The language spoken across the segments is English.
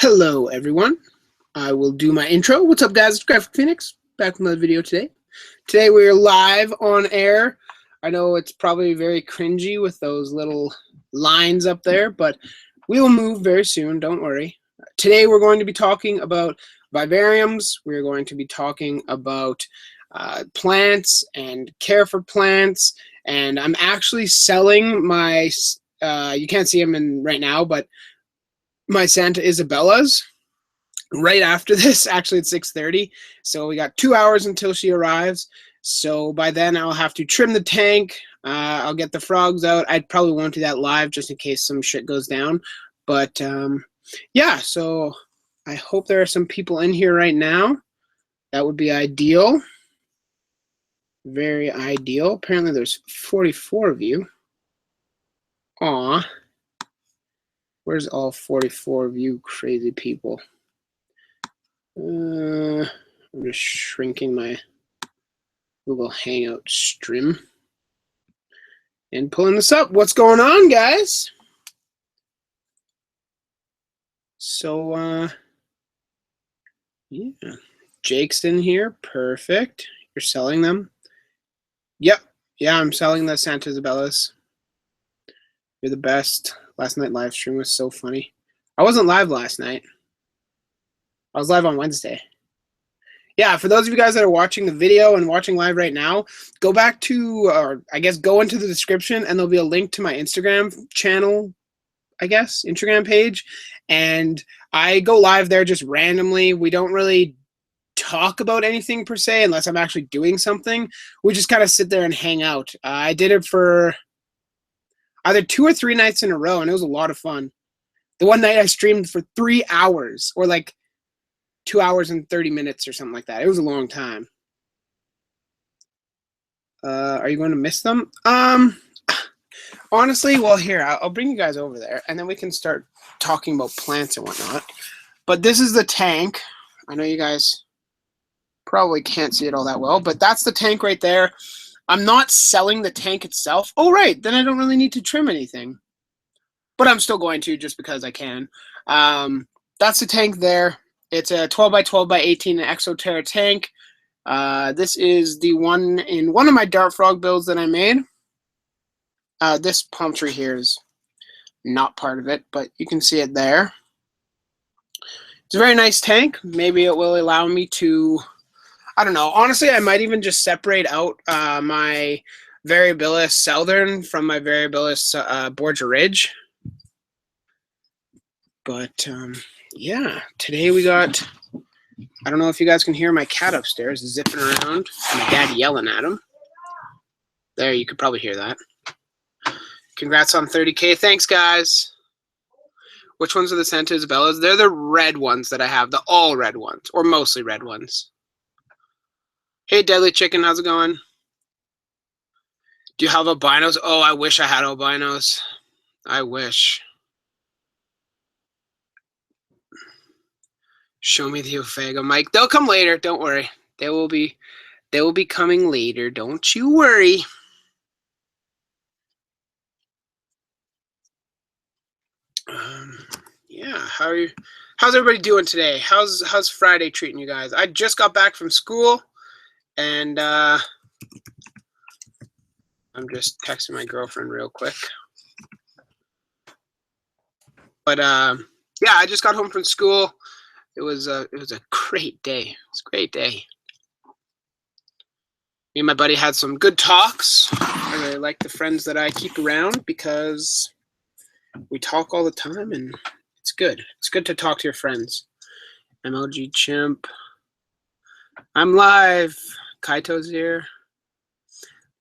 Hello, everyone. I will do my intro. What's up, guys? It's Graphic Phoenix, back with another video today. Today we're live on air. I know it's probably very cringy with those little lines up there, but we will move very soon, don't worry. Today we're going to be talking about vivariums. We're going to be talking about plants and care for plants. And I'm actually selling my, you can't see them right now, but my Santa Isabellas right after this. Actually, it's 6:30, so we got 2 hours until she arrives. So by then I'll have to trim the tank. I'll get the frogs out. I probably won't do that live just in case some shit goes down. But yeah, so I hope there are some people in here right now. That would be ideal. Very ideal. Apparently there's 44 of you. Aw. Where's all 44 of you crazy people? I'm just shrinking my Google Hangout stream and pulling this up. What's going on, guys? So, yeah, Jake's in here. Perfect. You're selling them? Yep. Yeah, I'm selling the Santa Isabellas. You're the best. Last night live stream was so funny. I wasn't live last night. I was live on Wednesday. Yeah, for those of you guys that are watching the video and watching live right now, go back to, or I guess go into the description, and there'll be a link to my Instagram channel, I guess, Instagram page. And I go live there just randomly. We don't really talk about anything per se unless I'm actually doing something. We just kind of sit there and hang out. I did it for either 2 or 3 nights in a row, and it was a lot of fun. The one night I streamed for 3 hours, or like 2 hours and 30 minutes or something like that. It was a long time. Are you going to miss them? Honestly, well, here, I'll bring you guys over there, and then we can start talking about plants and whatnot. But this is the tank. I know you guys probably can't see it all that well, but that's the tank right there. I'm not selling the tank itself. Oh, right. Then I don't really need to trim anything. But I'm still going to just because I can. That's the tank there. It's a 12 by 12 by 18 Exoterra tank. This is the one in one of my dart frog builds that I made. This palm tree here is not part of it, but you can see it there. It's a very nice tank. Maybe it will allow me to, I don't know. Honestly, I might even just separate out my Variabilis Southern from my Variabilis Borgia Ridge. But yeah, today we got, I don't know if you guys can hear my cat upstairs zipping around and my dad yelling at him. There, you could probably hear that. Congrats on 30K. Thanks, guys. Which ones are the Santa Isabellas? They're the red ones that I have, the all red ones, or mostly red ones. Hey, Deadly Chicken, how's it going? Do you have albinos? Oh, I wish I had albinos. I wish. Show me the Ophaga, Mike. They'll come later. Don't worry. They will be coming later. Don't you worry. Yeah. How's everybody doing today? How's Friday treating you guys? I just got back from school, and I'm just texting my girlfriend real quick. But yeah, I just got home from school. It was a great day. It was a great day. Me and my buddy had some good talks. I really like the friends that I keep around because we talk all the time, and it's good. It's good to talk to your friends. MLG Chimp. I'm live. Kaito's here.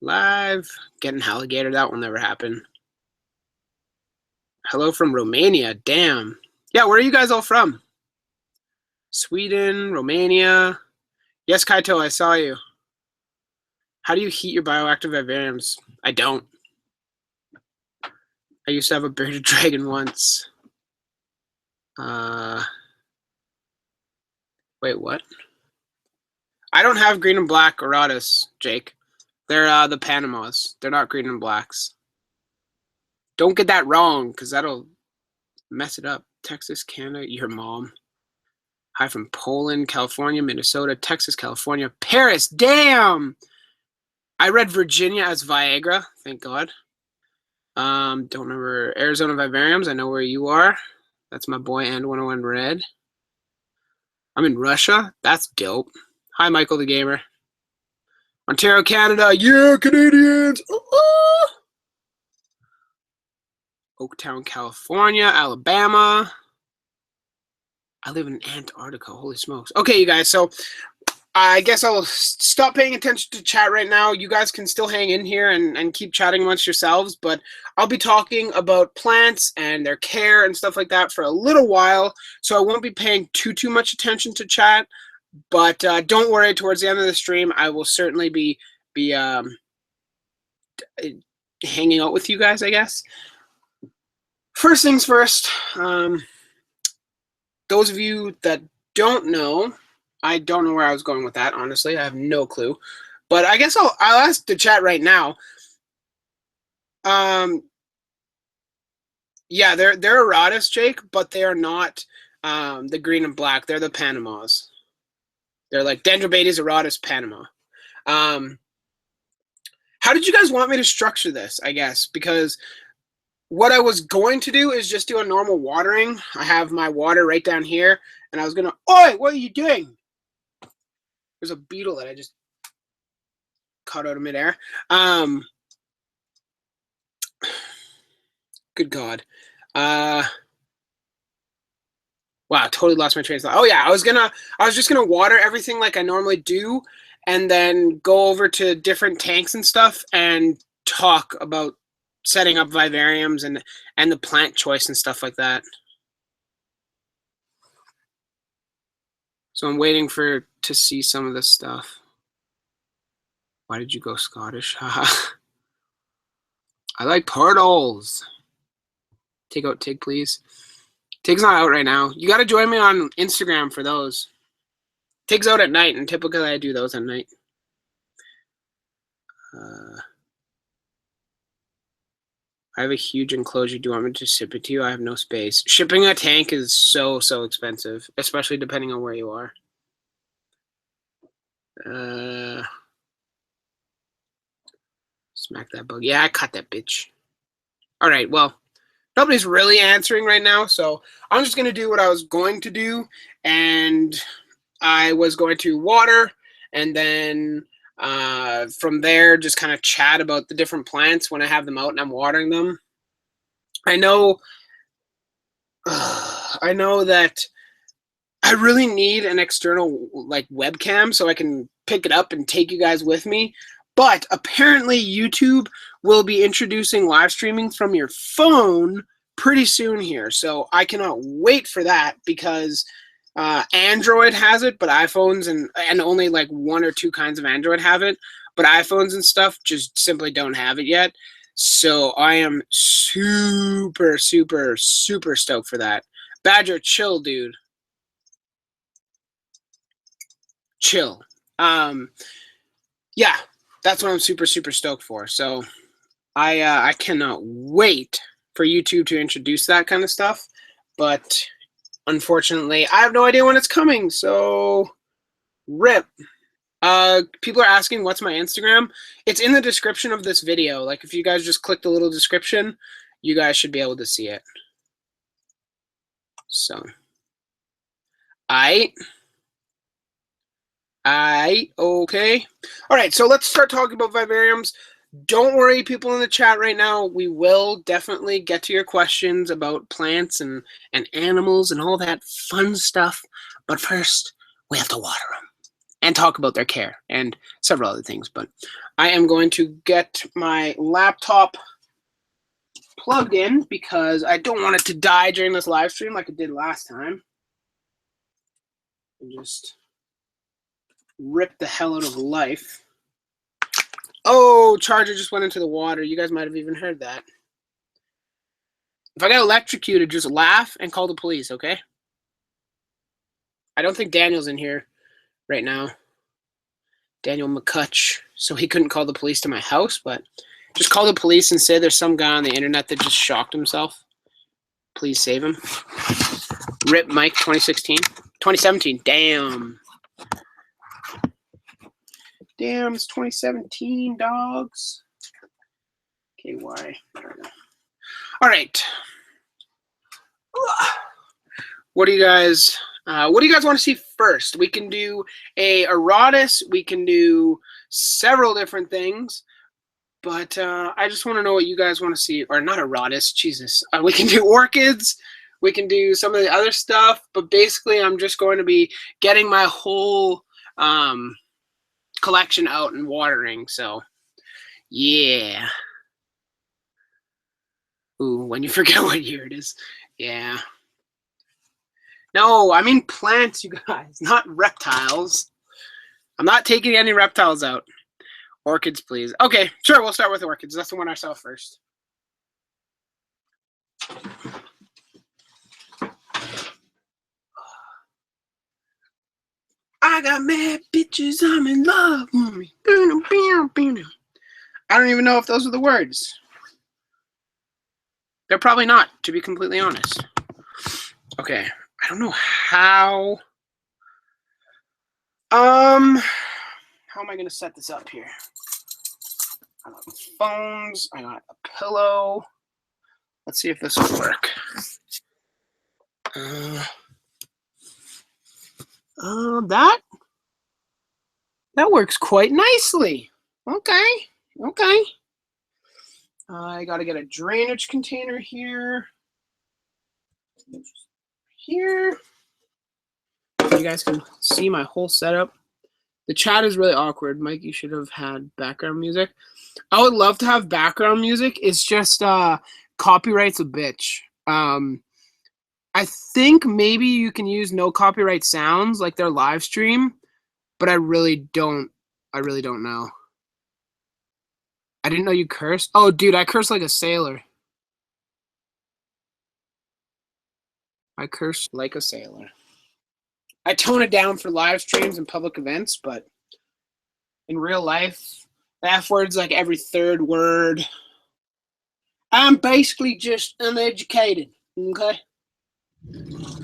Live. Getting alligator. That will never happen. Hello from Romania. Damn. Yeah, where are you guys all from? Sweden, Romania. Yes, Kaito, I saw you. How do you heat your bioactive vivariums? I don't. I used to have a bearded dragon once. Wait, what? I don't have green and black Auratus, Jake. They're the Panamas. They're not green and blacks. Don't get that wrong, because that'll mess it up. Texas, Canada, your mom. Hi from Poland, California, Minnesota, Texas, California, Paris. Damn! I read Virginia as Viagra, thank God. Don't remember Arizona Vivariums. I know where you are. That's my boy and 101 Red. I'm in Russia. That's dope. Hi, Michael the Gamer. Ontario, Canada. Yeah, Canadians. Oaktown, California, Alabama. I live in Antarctica. Holy smokes. Okay, you guys. So I guess I'll stop paying attention to chat right now. You guys can still hang in here and keep chatting amongst yourselves, but I'll be talking about plants and their care and stuff like that for a little while, so I won't be paying too much attention to chat, but don't worry, towards the end of the stream, I will certainly be hanging out with you guys, I guess. First things first, those of you that don't know, I don't know where I was going with that, honestly. I have no clue. But I guess I'll ask the chat right now. Yeah, they're Eratus, Jake, but they are not the green and black. They're the Panamas. They're like Dendrobates Eratus Panama. How did you guys want me to structure this, I guess? Because what I was going to do is just do a normal watering. I have my water right down here, and I was going to... Oi, what are you doing? There's a beetle that I just caught out of midair. Good God. Wow, totally lost my train of thought. Oh yeah, I was just gonna water everything like I normally do, and then go over to different tanks and stuff and talk about setting up vivariums and the plant choice and stuff like that. So I'm waiting to see some of this stuff. Why did you go Scottish? Haha. I like turtles. Take out Tig, please. Tig's not out right now. You got to join me on Instagram for those. Tig's out at night, and typically I do those at night. I have a huge enclosure. Do you want me to ship it to you? I have no space. Shipping a tank is so expensive, especially depending on where you are. Smack that bug. Yeah, I caught that bitch. All right, well, nobody's really answering right now, so I'm just going to do what I was going to do, and I was going to water, and then from there just kind of chat about the different plants when I have them out and I'm watering them. I know that I really need an external like webcam so I can pick it up and take you guys with me. But apparently YouTube will be introducing live streaming from your phone pretty soon here. So I cannot wait for that because Android has it, but iPhones and only like one or two kinds of Android have it. But iPhones and stuff just simply don't have it yet. So I am super stoked for that. Badger, chill, dude. Chill. Yeah, that's what I'm super stoked for. So I cannot wait for YouTube to introduce that kind of stuff. But unfortunately, I have no idea when it's coming. So rip. People are asking what's my Instagram. It's in the description of this video. Like if you guys just click the little description, you guys should be able to see it. So okay. All right, so let's start talking about vivariums. Don't worry, people in the chat right now. We will definitely get to your questions about plants and animals and all that fun stuff. But first, we have to water them and talk about their care and several other things. But I am going to get my laptop plugged in because I don't want it to die during this live stream like it did last time. And just rip the hell out of life. Oh, charger just went into the water. You guys might have even heard that. If I got electrocuted, just laugh and call the police, okay? I don't think Daniel's in here right now. Daniel McCutch. So he couldn't call the police to my house, but just call the police and say there's some guy on the internet that just shocked himself. Please save him. Rip Mike 2016. 2017. Damn. Damn, it's 2017, dogs. KY. All right. What do you guys want to see first? We can do a Erotis. We can do several different things. But I just want to know what you guys want to see. Or not Erotis, Jesus. We can do orchids. We can do some of the other stuff. But basically, I'm just going to be getting my whole collection out and watering. So, yeah. Ooh, when you forget what year it is. Yeah. No, I mean plants, you guys, not reptiles. I'm not taking any reptiles out. Orchids, please. Okay, sure, we'll start with orchids. That's the one I saw first. I got mad bitches, I'm in love. I don't even know if those are the words. They're probably not, to be completely honest. Okay, I don't know how. How am I gonna set this up here? I got phones. I got a pillow. Let's see if this will work. That works quite nicely. Okay. I gotta get a drainage container here. Here. You guys can see my whole setup. The chat is really awkward. Mike, you should have had background music. I would love to have background music. It's just copyright's a bitch. I think maybe you can use no copyright sounds like their live stream, but I really don't know. I didn't know you cursed. Oh, dude, I curse like a sailor. I curse like a sailor. I tone it down for live streams and public events, but in real life, the F word's like every third word. I'm basically just uneducated, okay?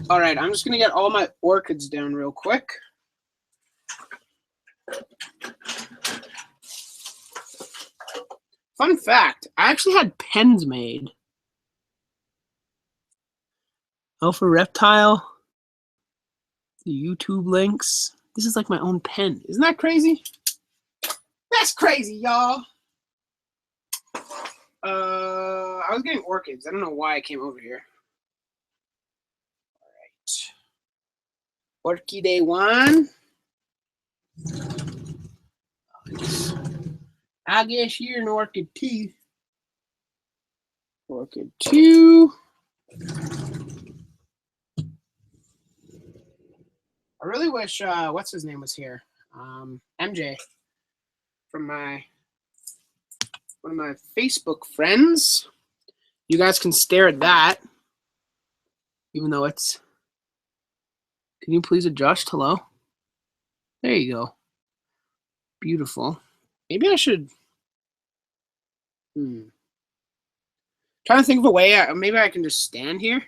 All right, I'm just going to get all my orchids down real quick. Fun fact, I actually had pens made. Alpha Reptile. The YouTube links. This is like my own pen. Isn't that crazy? That's crazy, y'all. I was getting orchids. I don't know why I came over here. All right. Orchid 1. I guess you're an orchid 2. Orchid 2. I really wish what's his name was here. MJ from one of my Facebook friends. You guys can stare at that, even though it's. Can you please adjust? Hello. There you go. Beautiful. Maybe I should. Trying to think of a way. Maybe I can just stand here.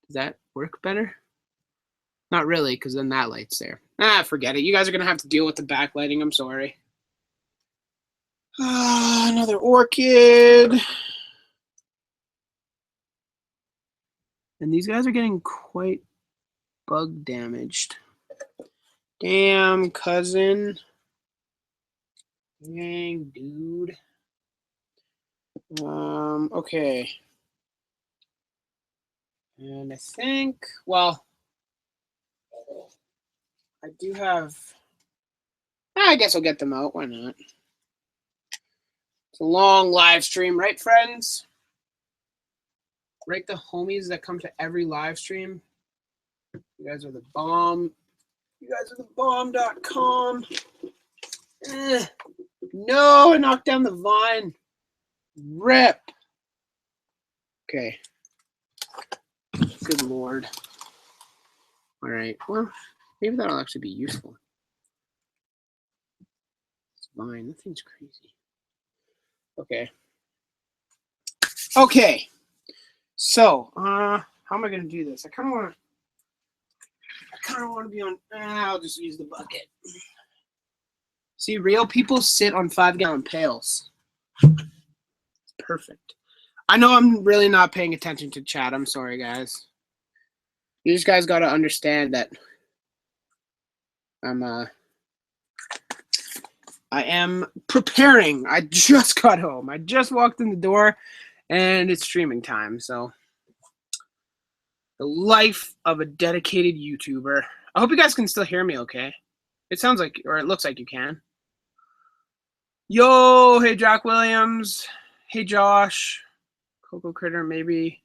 Does that work better? Not really, because then that light's there. Forget it. You guys are gonna have to deal with the backlighting. I'm sorry. Another orchid. And these guys are getting quite bug damaged. Damn, cousin. Dang, dude. Okay. And I think, well, I do have, I guess I'll get them out. Why not? It's a long live stream, right, friends? Right, the homies that come to every live stream. You guys are the bomb. You guys are the bomb.com. No, I knocked down the vine. Rip. Okay. Good Lord. All right. Well, maybe that'll actually be useful. It's vine. That thing's crazy. Okay. Okay. So, how am I going to do this? I kind of want to be on, I'll just use the bucket. See, real people sit on 5-gallon pails. Perfect. I know I'm really not paying attention to chat. I'm sorry, guys. You just guys got to understand that I am preparing. I just got home. I just walked in the door, and it's streaming time. So, the life of a dedicated YouTuber. I hope you guys can still hear me okay. It sounds like, or it looks like you can. Yo, hey, Jack Williams. Hey, Josh. Coco Critter, maybe.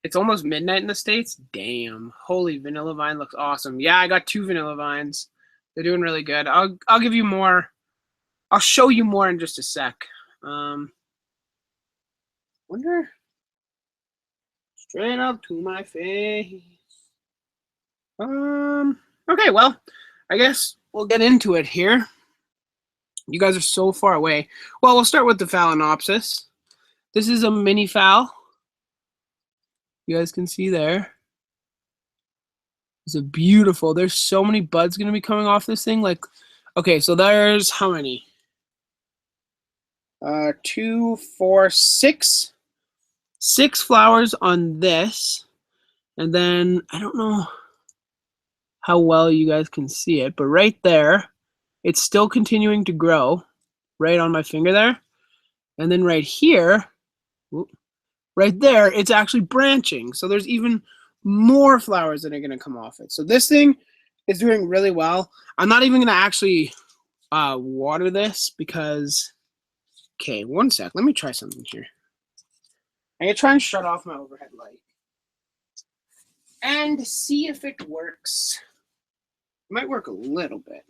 It's almost midnight in the States. Damn. Holy, Vanilla Vine looks awesome. Yeah, I got 2 Vanilla Vines. They're doing really good. I'll give you more. I'll show you more in just a sec. Wonder. Straight up to my face. Okay, well, I guess we'll get into it here. You guys are so far away. Well, we'll start with the Phalaenopsis. This is a mini phal. You guys can see there. It's a beautiful. There's so many buds going to be coming off this thing. Like, okay, so there's how many? 2, 4, 6. 6 flowers on this. And then, I don't know how well you guys can see it, but right there, it's still continuing to grow right on my finger there. And then right here, right there, it's actually branching. So there's even more flowers that are going to come off it. So this thing is doing really well. I'm not even going to actually water this because, okay, one sec. Let me try something here. I'm going to try and shut off my overhead light and see if it works. It might work a little bit.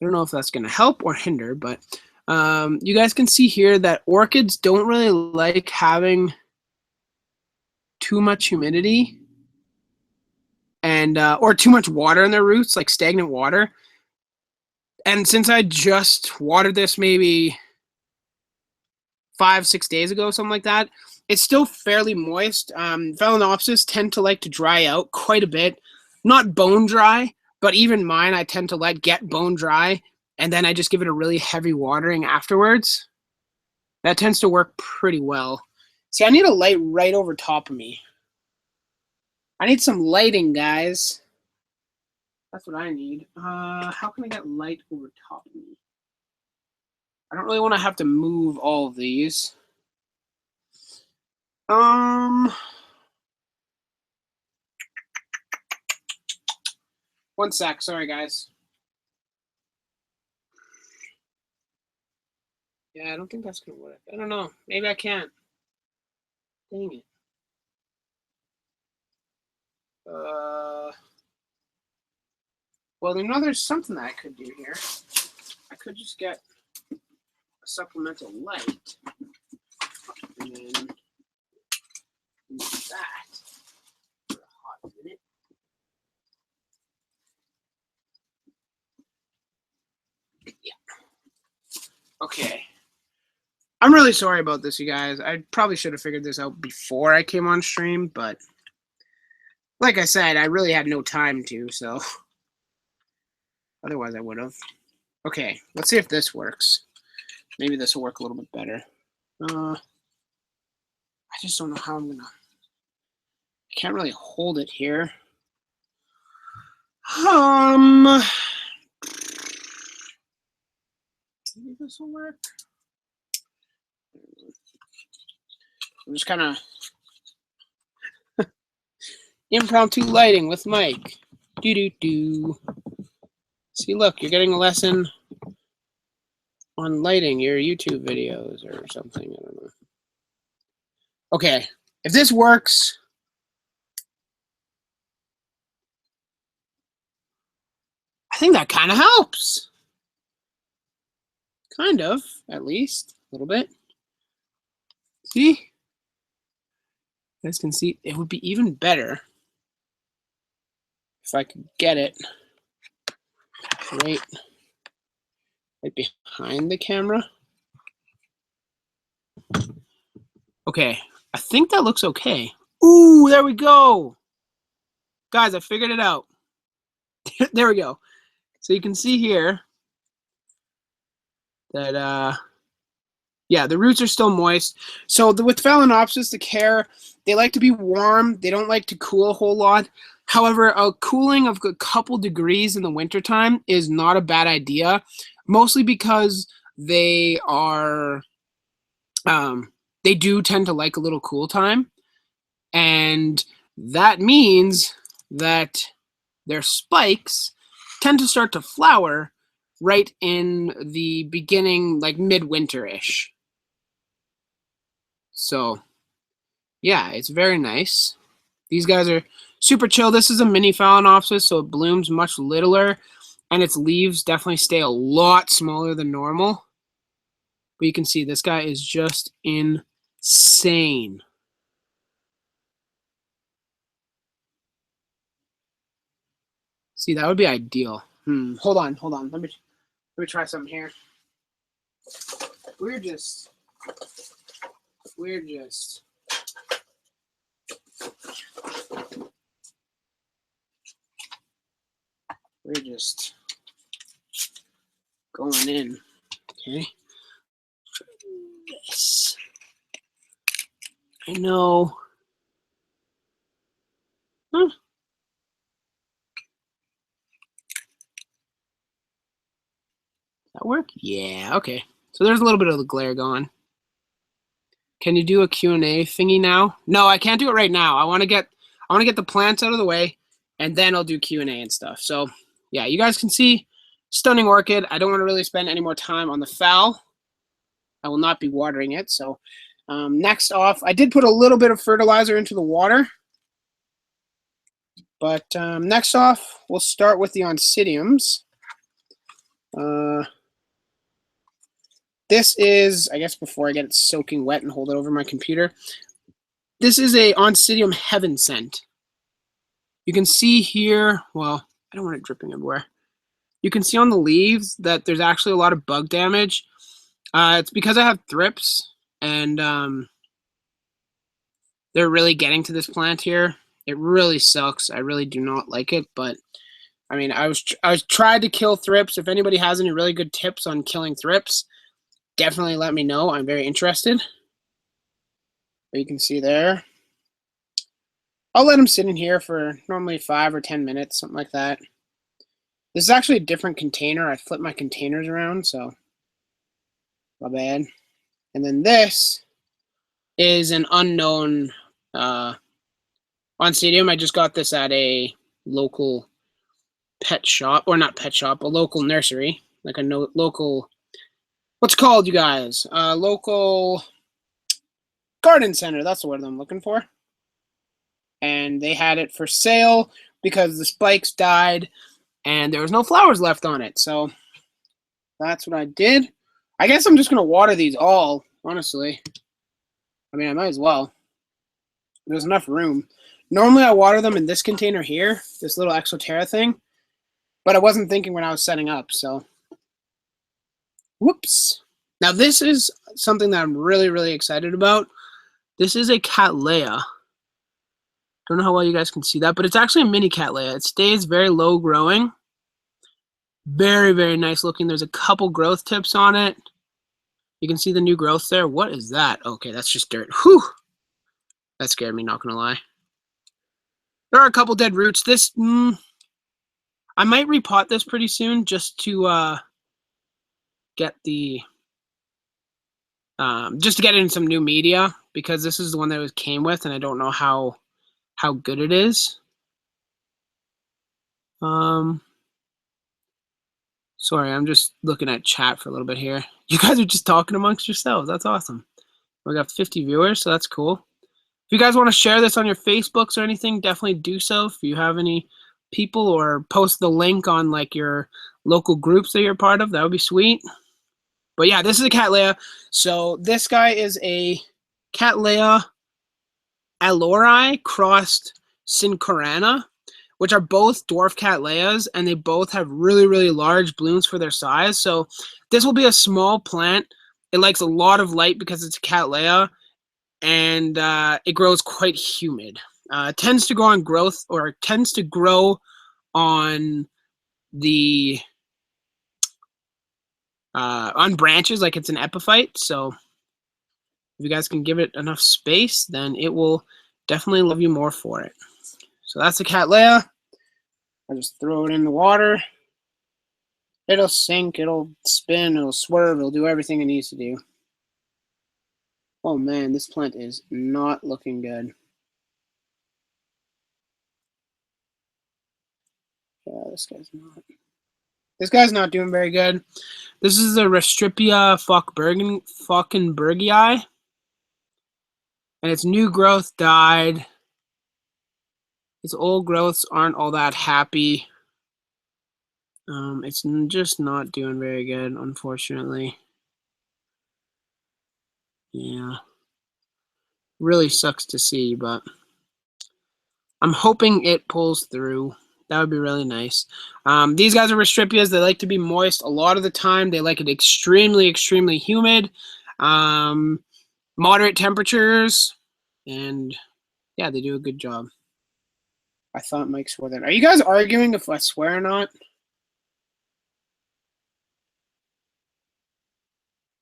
I don't know if that's going to help or hinder, but you guys can see here that orchids don't really like having too much humidity and or too much water in their roots, like stagnant water. And since I just watered this maybe 5-6 days ago, something like that, it's still fairly moist. Phalaenopsis tend to like to dry out quite a bit. Not bone dry, but even mine I tend to let get bone dry, and then I just give it a really heavy watering afterwards. That tends to work pretty well. See, I need a light right over top of me. I need some lighting, guys. That's what I need. How can I get light over top of me? I don't really want to have to move all of these. One sec. Sorry, guys. Yeah, I don't think that's going to work. I don't know. Maybe I can't. Dang it. Well, you know, there's something that I could do here. I could just get a supplemental light and then use that for a hot minute. Yeah. Okay. I'm really sorry about this, you guys. I probably should have figured this out before I came on stream, but like I said, I really had no time to, so otherwise I would have. Okay, let's see if this works. Maybe this will work a little bit better. I just don't know how I'm gonna. I can't really hold it here. Maybe this will work. I'm just kind of impromptu lighting with Mike. Do. See, look, you're getting a lesson on lighting your YouTube videos or something. I don't know. Okay, if this works, I think that kind of helps. Kind of, at least, a little bit. See? You guys can see it would be even better if I could get it right behind the camera. Okay, I think that looks okay. Ooh, there we go. Guys, I figured it out. There we go. So you can see here that, yeah, the roots are still moist. So with Phalaenopsis, the care, they like to be warm. They don't like to cool a whole lot. However, a cooling of a couple degrees in the wintertime is not a bad idea, mostly because they are, they do tend to like a little cool time. And that means that their spikes tend to start to flower right in the beginning, like midwinter-ish. So, yeah, it's very nice. These guys are super chill. This is a mini Phalaenopsis, so it blooms much littler, and its leaves definitely stay a lot smaller than normal. But you can see this guy is just insane. See, that would be ideal. Hold on. Let me try something here. We're just going in. Okay. Try this. I know. Huh. That work? Yeah, okay. So there's a little bit of the glare going. Can you do a Q&A thingy now? No, I can't do it right now. I want to get the plants out of the way, and then I'll do Q&A and stuff. So, yeah, you guys can see stunning orchid. I don't want to really spend any more time on the phal. I will not be watering it. So, next off, I did put a little bit of fertilizer into the water. But next off, we'll start with the Oncidiums. This is, I guess before I get it soaking wet and hold it over my computer, this is a Oncidium Heaven Scent. You can see here, well, I don't want it dripping everywhere. You can see on the leaves that there's actually a lot of bug damage. It's because I have thrips, and they're really getting to this plant here. It really sucks. I really do not like it, but I mean, I was tried to kill thrips. If anybody has any really good tips on killing thrips, definitely let me know. I'm very interested. But you can see there. I'll let them sit in here for normally 5 or 10 minutes, something like that. This is actually a different container. I flipped my containers around, so not bad. And then this is an unknown Oncidium. I just got this at a local pet shop, or not pet shop, a local nursery, like a local, what's it called, you guys? Local garden center. That's the word I'm looking for. And they had it for sale because the spikes died and there was no flowers left on it. So that's what I did. I guess I'm just going to water these all, honestly. I mean, I might as well. There's enough room. Normally I water them in this container here, this little Exoterra thing, but I wasn't thinking when I was setting up, so. Whoops. Now this is something that I'm really, really excited about. This is a Cattleya. Don't know how well you guys can see that, but it's actually a mini Cattleya. It stays very low growing. Very, very nice looking. There's a couple growth tips on it. You can see the new growth there. What is that? Okay, that's just dirt. Whew. That scared me, not gonna lie. There are a couple dead roots. This, I might repot this pretty soon just to get the, just to get in some new media, because this is the one that it came with, and I don't know how good it is. Sorry, I'm just looking at chat for a little bit here. You guys are just talking amongst yourselves. That's awesome. We got 50 viewers, so that's cool. If you guys want to share this on your Facebooks or anything, definitely do so. If you have any people, or post the link on like your local groups that you're part of, that would be sweet. But yeah, this is a Cattleya. So this guy is a Cattleya alori crossed Syncorana, which are both dwarf Cattleyas, and they both have really, really large blooms for their size. So this will be a small plant. It likes a lot of light because it's a Cattleya, and it grows quite humid. It tends to grow on growth, or it tends to grow on the on branches, like it's an epiphyte. So if you guys can give it enough space, then it will definitely love you more for it. So that's the Cattleya. I just throw it in the water. It'll sink, it'll spin, it'll swerve, it'll do everything it needs to do. Oh man, this plant is not looking good. Yeah, this guy's not doing very good. This is a Restripia Falkenbergii, and its new growth died. Its old growths aren't all that happy. It's just not doing very good, unfortunately. Yeah. Really sucks to see, but I'm hoping it pulls through. That would be really nice. These guys are Restripias. They like to be moist a lot of the time. They like it extremely, extremely humid, moderate temperatures, and yeah, they do a good job. I thought Mike swore that. Are you guys arguing if I swear or not?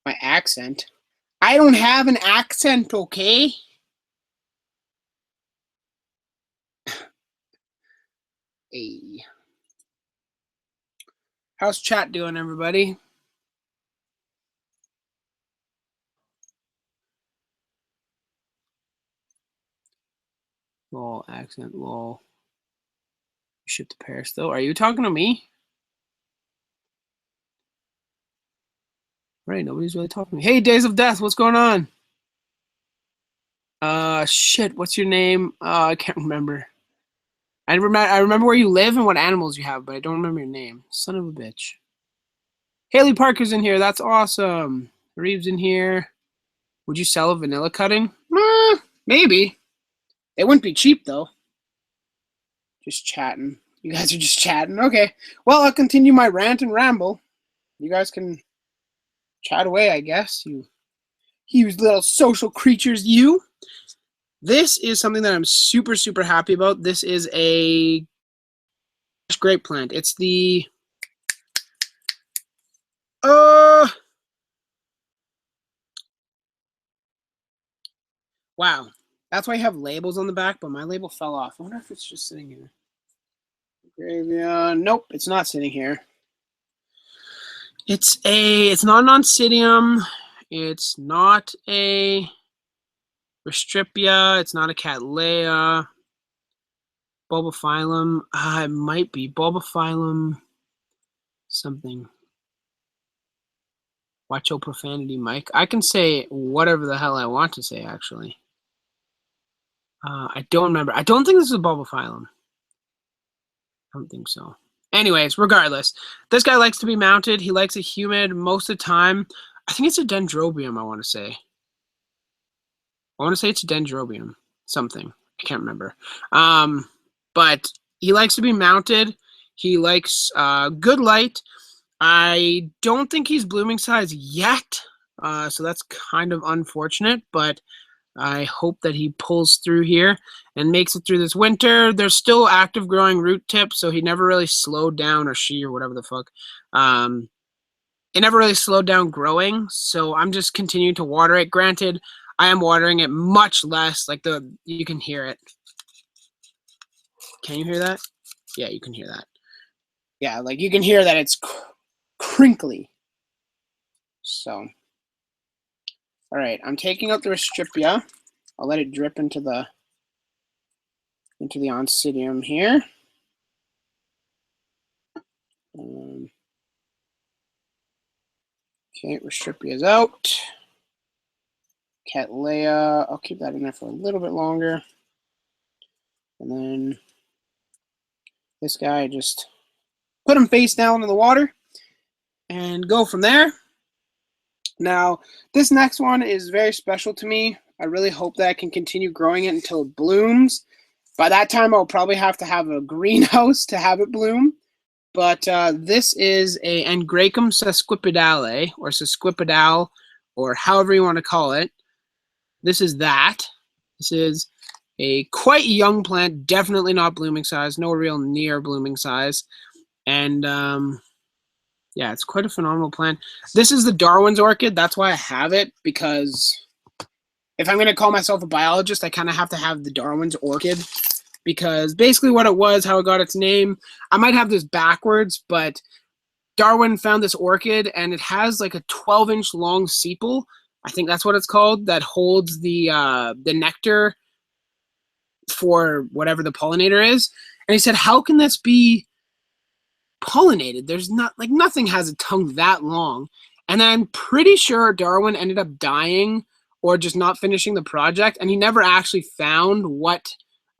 My accent. I don't have an accent, okay? Hey. How's chat doing, everybody? Lol, accent, lol. Ship to Paris, though. Are you talking to me? Right, nobody's really talking to me. Hey, Days of Death, what's going on? Shit, what's your name? I can't remember. I remember where you live and what animals you have, but I don't remember your name. Son of a bitch. Haley Parker's in here. That's awesome. Reeves in here. Would you sell a vanilla cutting? Maybe. It wouldn't be cheap, though. Just chatting. You guys are just chatting? Okay. Well, I'll continue my rant and ramble. You guys can chat away, I guess. You little social creatures, you. This is something that I'm super, super happy about. This is a grape plant. It's the... Wow. That's why I have labels on the back, but my label fell off. I wonder if it's just sitting here. Gravia. Nope, it's not sitting here. It's not an Oncidium. It's not a Restripia. It's not a Cattleya. Bulbophyllum. It might be Bulbophyllum something. Watch your profanity, Mike. I can say whatever the hell I want to say, actually. I don't remember. I don't think this is a Bulbophyllum. I don't think so. Anyways, regardless, this guy likes to be mounted. He likes it humid most of the time. I think it's a Dendrobium, I want to say. I want to say it's a Dendrobium. Something. I can't remember. But he likes to be mounted. He likes good light. I don't think he's blooming size yet, so that's kind of unfortunate, but I hope that he pulls through here and makes it through this winter. There's still active growing root tips, so he never really slowed down, or she, or whatever the fuck. It never really slowed down growing, so I'm just continuing to water it. Granted, I am watering it much less. Like you can hear it. Can you hear that? Yeah, you can hear that. Yeah, like you can hear that it's crinkly. So, all right, I'm taking out the Restripia. I'll let it drip into the Oncidium here. Okay, Restripia's out. Cattleya, I'll keep that in there for a little bit longer. And then this guy, just put him face down in the water and go from there. Now, this next one is very special to me. I really hope that I can continue growing it until it blooms. By that time, I'll probably have to have a greenhouse to have it bloom. But this is a Angraecum sesquipedale, or sesquipedale, or however you want to call it. This is that. This is a quite young plant, definitely not blooming size, no real near blooming size. And yeah, it's quite a phenomenal plant. This is the Darwin's orchid. That's why I have it, because if I'm going to call myself a biologist, I kind of have to have the Darwin's orchid, because basically what it was, how it got its name, I might have this backwards, but Darwin found this orchid, and it has like a 12-inch long sepal. I think that's what it's called, that holds the nectar for whatever the pollinator is. And he said, how can this be pollinated? There's not, like, nothing has a tongue that long. And I'm pretty sure Darwin ended up dying or just not finishing the project, and he never actually found what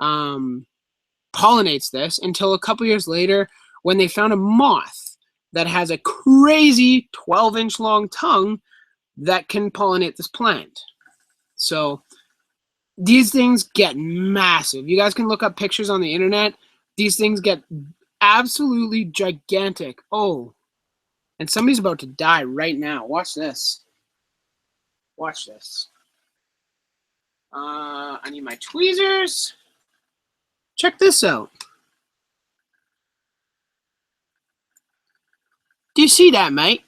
pollinates this until a couple years later, when they found a moth that has a crazy 12-inch long tongue that can pollinate this plant. So these things get massive. You guys can look up pictures on the internet. These things get absolutely gigantic. Oh, and somebody's about to die right now. Watch this. Watch this. I need my tweezers. Check this out. Do you see that, mate?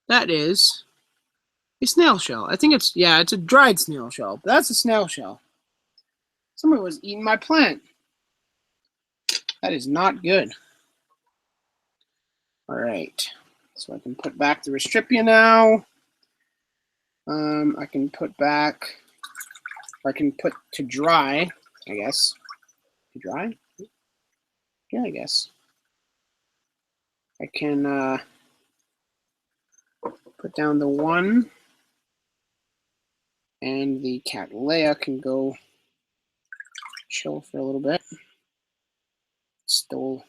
That is a snail shell. I think it's, yeah, it's a dried snail shell. But that's a snail shell. Somebody was eating my plant. That is not good. All right. So I can put back the Restripia now. I can put back, or I can put to dry, I guess. To dry? Yeah, I guess. I can put down the one, and the Cattleya can go chill for a little bit. Stole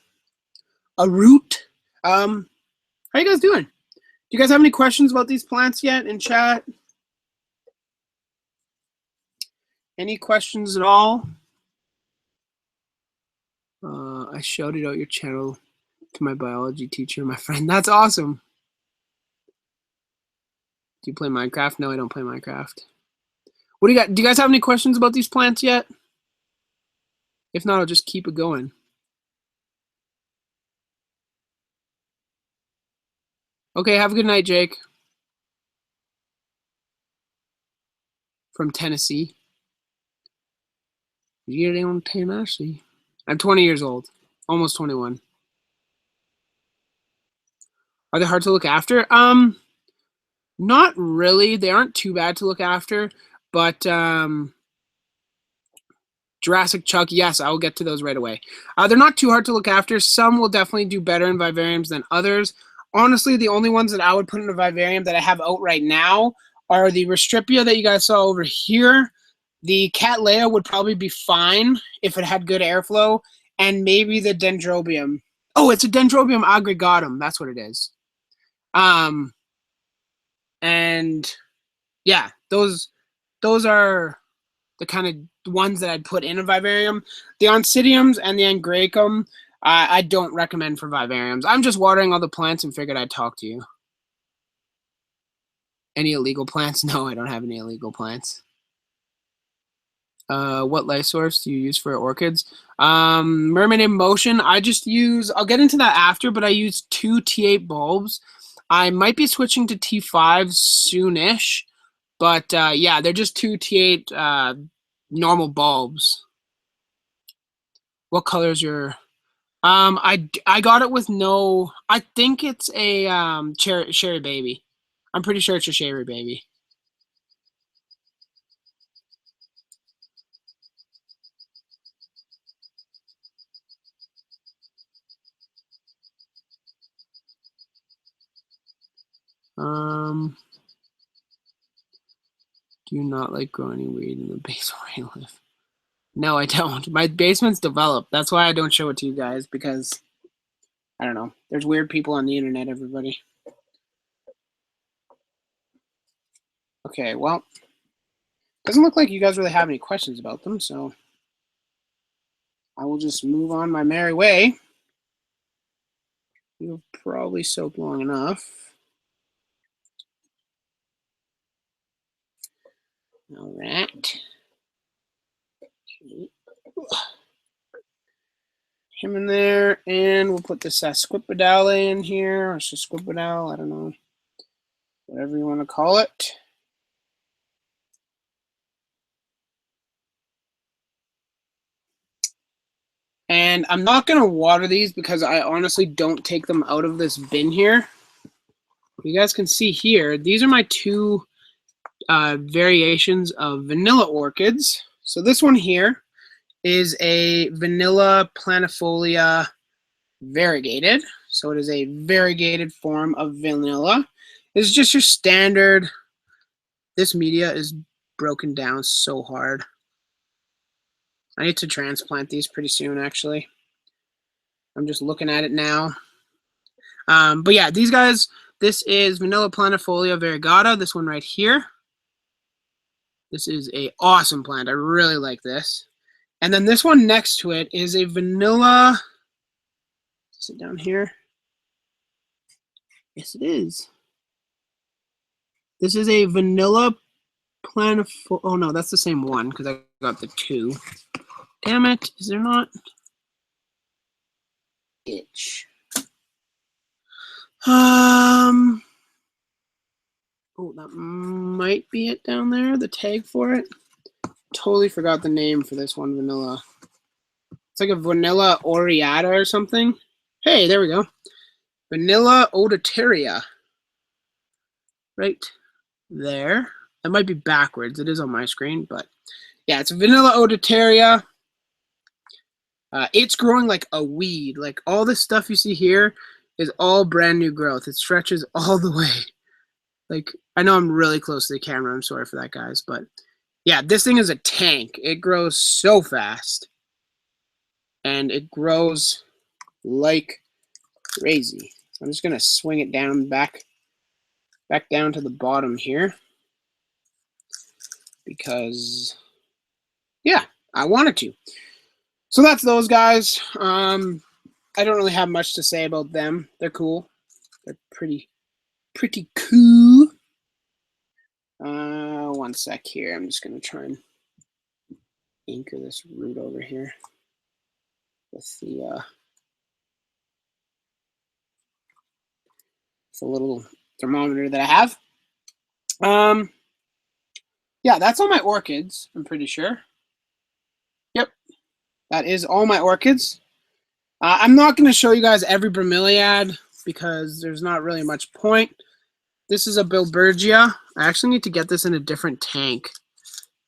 a root. How you guys doing? Do you guys have any questions about these plants yet in chat? Any questions at all? I shouted out your channel to my biology teacher, my friend. That's awesome. Do you play Minecraft? No, I don't play Minecraft. What do you got? Do you guys have any questions about these plants yet? If not, I'll just keep it going. Okay, have a good night, Jake. From Tennessee. You're in Tennessee. I'm 20 years old. Almost 21. Are they hard to look after? Not really. They aren't too bad to look after, but Jurassic Chuck, yes, I will get to those right away. They're not too hard to look after. Some will definitely do better in vivariums than others. Honestly, the only ones that I would put in a vivarium that I have out right now are the Restripia that you guys saw over here. The Cattleya would probably be fine if it had good airflow, and maybe the Dendrobium. Oh, it's a Dendrobium aggregatum. That's what it is. And yeah, those are the kind of ones that I'd put in a vivarium. The Oncidiums and the Angraecum, I don't recommend for vivariums. I'm just watering all the plants and figured I'd talk to you. Any illegal plants? No, I don't have any illegal plants. What light source do you use for orchids? Mermaid in Motion, I just use, I'll get into that after, but I use 2 T8 bulbs. I might be switching to T5 soonish, but yeah, they're just 2 T8 normal bulbs. What color is your... I got it with no... I think it's a cherry baby. I'm pretty sure it's a cherry baby. Do you not like grow any weed in the basement where you live? No, I don't. My basement's developed. That's why I don't show it to you guys, because I don't know. There's weird people on the internet, everybody. Okay, well, doesn't look like you guys really have any questions about them, so I will just move on my merry way. You've probably soaked long enough. All right. Him in there, and we'll put this sesquipedale in here, or sesquipedale, I don't know, whatever you want to call it. And I'm not going to water these because I honestly don't take them out of this bin here. You guys can see here, these are my two variations of vanilla orchids. So this one here is a vanilla planifolia variegated. So it is a variegated form of vanilla. This is just your standard. This media is broken down so hard. I need to transplant these pretty soon, actually. I'm just looking at it now. But yeah, these guys, this is vanilla planifolia variegata, this one right here. This is a awesome plant. I really like this. And then this one next to it is a vanilla. Is it down here? Yes, it is. This is a vanilla planifolia. Oh no, that's the same one because I got the two. Damn it! Is there not? Itch. Oh, that might be it down there. The tag for it. Totally forgot the name for this one. Vanilla. It's like a vanilla aureata or something. Hey, there we go. Vanilla odataria. Right there. It might be backwards. It is on my screen, but yeah, it's vanilla odataria. It's growing like a weed. Like all this stuff you see here is all brand new growth. It stretches all the way. Like, I know I'm really close to the camera. I'm sorry for that, guys. But yeah, this thing is a tank. It grows so fast. And it grows like crazy. I'm just going to swing it down back down to the bottom here. Because, yeah, I wanted to. So that's those guys. I don't really have much to say about them. They're cool. They're pretty cool. One sec here. I'm just going to try and anchor this root over here with the little thermometer that I have. Yeah, that's all my orchids, I'm pretty sure. Yep, that is all my orchids. I'm not going to show you guys every bromeliad because there's not really much point. This is a Bilbergia. I actually need to get this in a different tank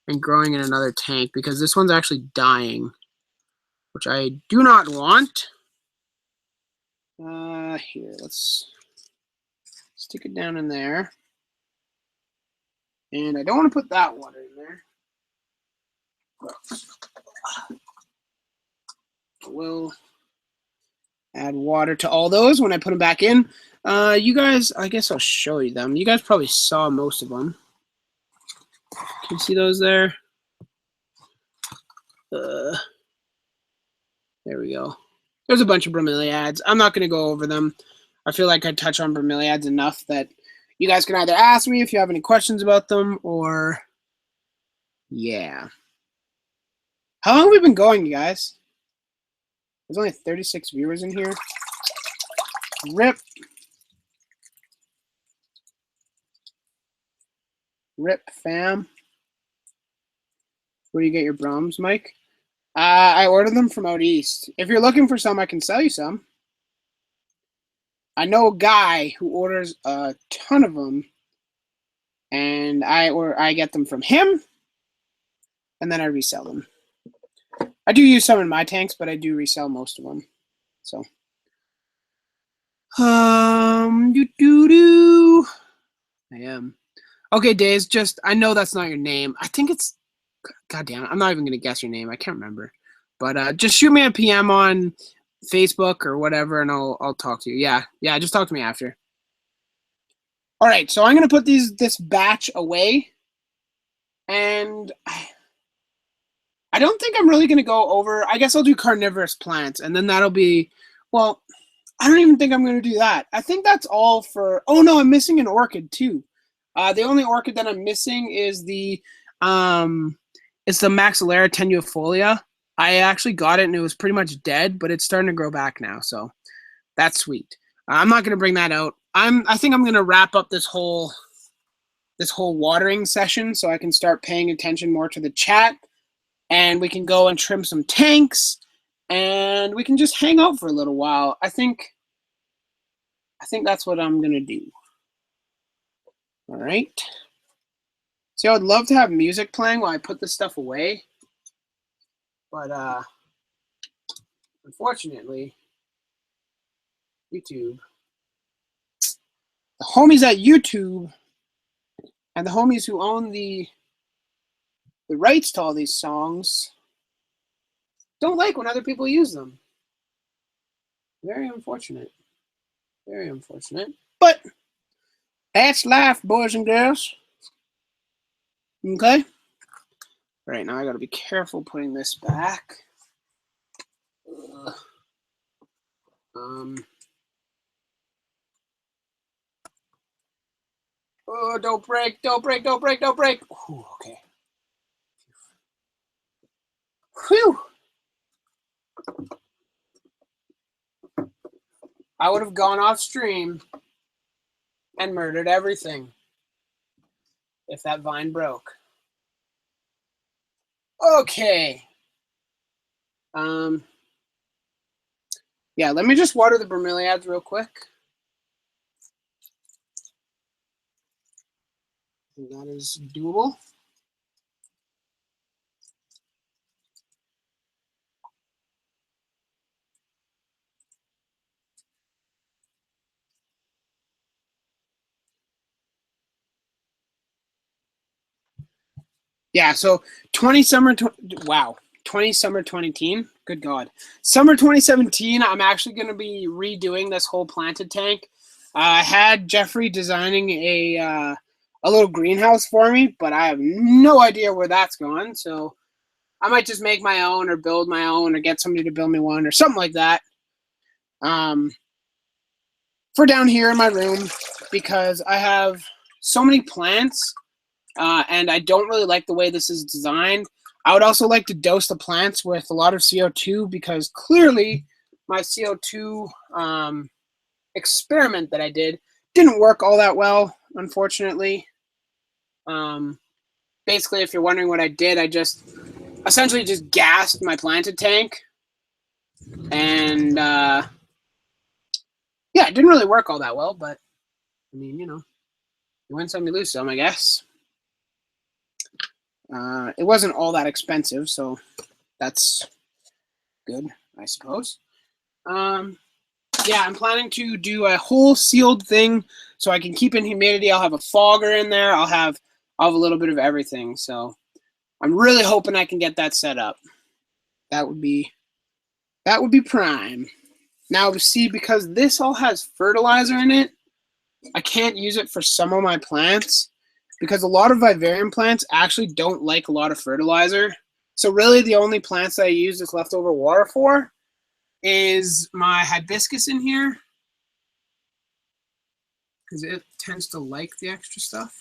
and growing in another tank because this one's actually dying, which I do not want. Here, let's stick it down in there. And I don't want to put that water in there. We'll add water to all those when I put them back in. You guys, I guess I'll show you them. You guys probably saw most of them. Can you see those there? There we go. There's a bunch of bromeliads. I'm not going to go over them. I feel like I touch on bromeliads enough that you guys can either ask me if you have any questions about them or, yeah. How long have we been going, you guys? There's only 36 viewers in here. RIP. RIP, fam. Where do you get your broms, Mike? I ordered them from out east. If you're looking for some, I can sell you some. I know a guy who orders a ton of them, and I get them from him, and then I resell them. I do use some in my tanks, but I do resell most of them. So, I am. Okay, Days, just, I know that's not your name. I think it's, goddamn, I'm not even going to guess your name. I can't remember. But just shoot me a PM on Facebook or whatever, and I'll talk to you. Yeah, just talk to me after. All right, so I'm going to put this batch away, and I don't think I'm really going to go over, I guess I'll do carnivorous plants, and then that'll be, well, I don't even think I'm going to do that. I think that's all for, oh no, I'm missing an orchid too. The only orchid that I'm missing is the It's the Maxillera tenuifolia. I actually got it and it was pretty much dead, but it's starting to grow back now, so that's sweet. I'm not gonna bring that out. I think I'm gonna wrap up this whole watering session so I can start paying attention more to the chat, and we can go and trim some tanks, and we can just hang out for a little while. I think that's what I'm gonna do. All right. See, I would love to have music playing while I put this stuff away, but unfortunately, YouTube, the homies at YouTube, and the homies who own the rights to all these songs don't like when other people use them. Very unfortunate. Very unfortunate. But that's life, boys and girls. Okay. All right, now I gotta be careful putting this back. Oh, don't break, don't break, don't break, don't break. Ooh, okay. Whew. I would have gone off stream and murdered everything if that vine broke. Okay. Yeah, let me just water the bromeliads real quick. That is doable. Yeah, so 20 summer 2010. Good God. Summer 2017, I'm actually going to be redoing this whole planted tank. I had Jeffrey designing a little greenhouse for me, but I have no idea where that's gone. So I might just make my own or build my own or get somebody to build me one or something like that. For down here in my room, because I have so many plants and I don't really like the way this is designed. I would also like to dose the plants with a lot of CO2 because clearly my CO2 experiment that I did didn't work all that well, unfortunately. Basically, if you're wondering what I did, I just essentially just gassed my planted tank. And yeah, it didn't really work all that well, but I mean, you know, you win some, you lose some, I guess. It wasn't all that expensive, so that's good, I suppose. Yeah, I'm planning to do a whole sealed thing so I can keep in humidity. I'll have a fogger in there. I'll have a little bit of everything. So I'm really hoping I can get that set up. That would be prime. Now to see, because this all has fertilizer in it, I can't use it for some of my plants because a lot of vivarium plants actually don't like a lot of fertilizer. So really the only plants that I use this leftover water for is my hibiscus in here because it tends to like the extra stuff.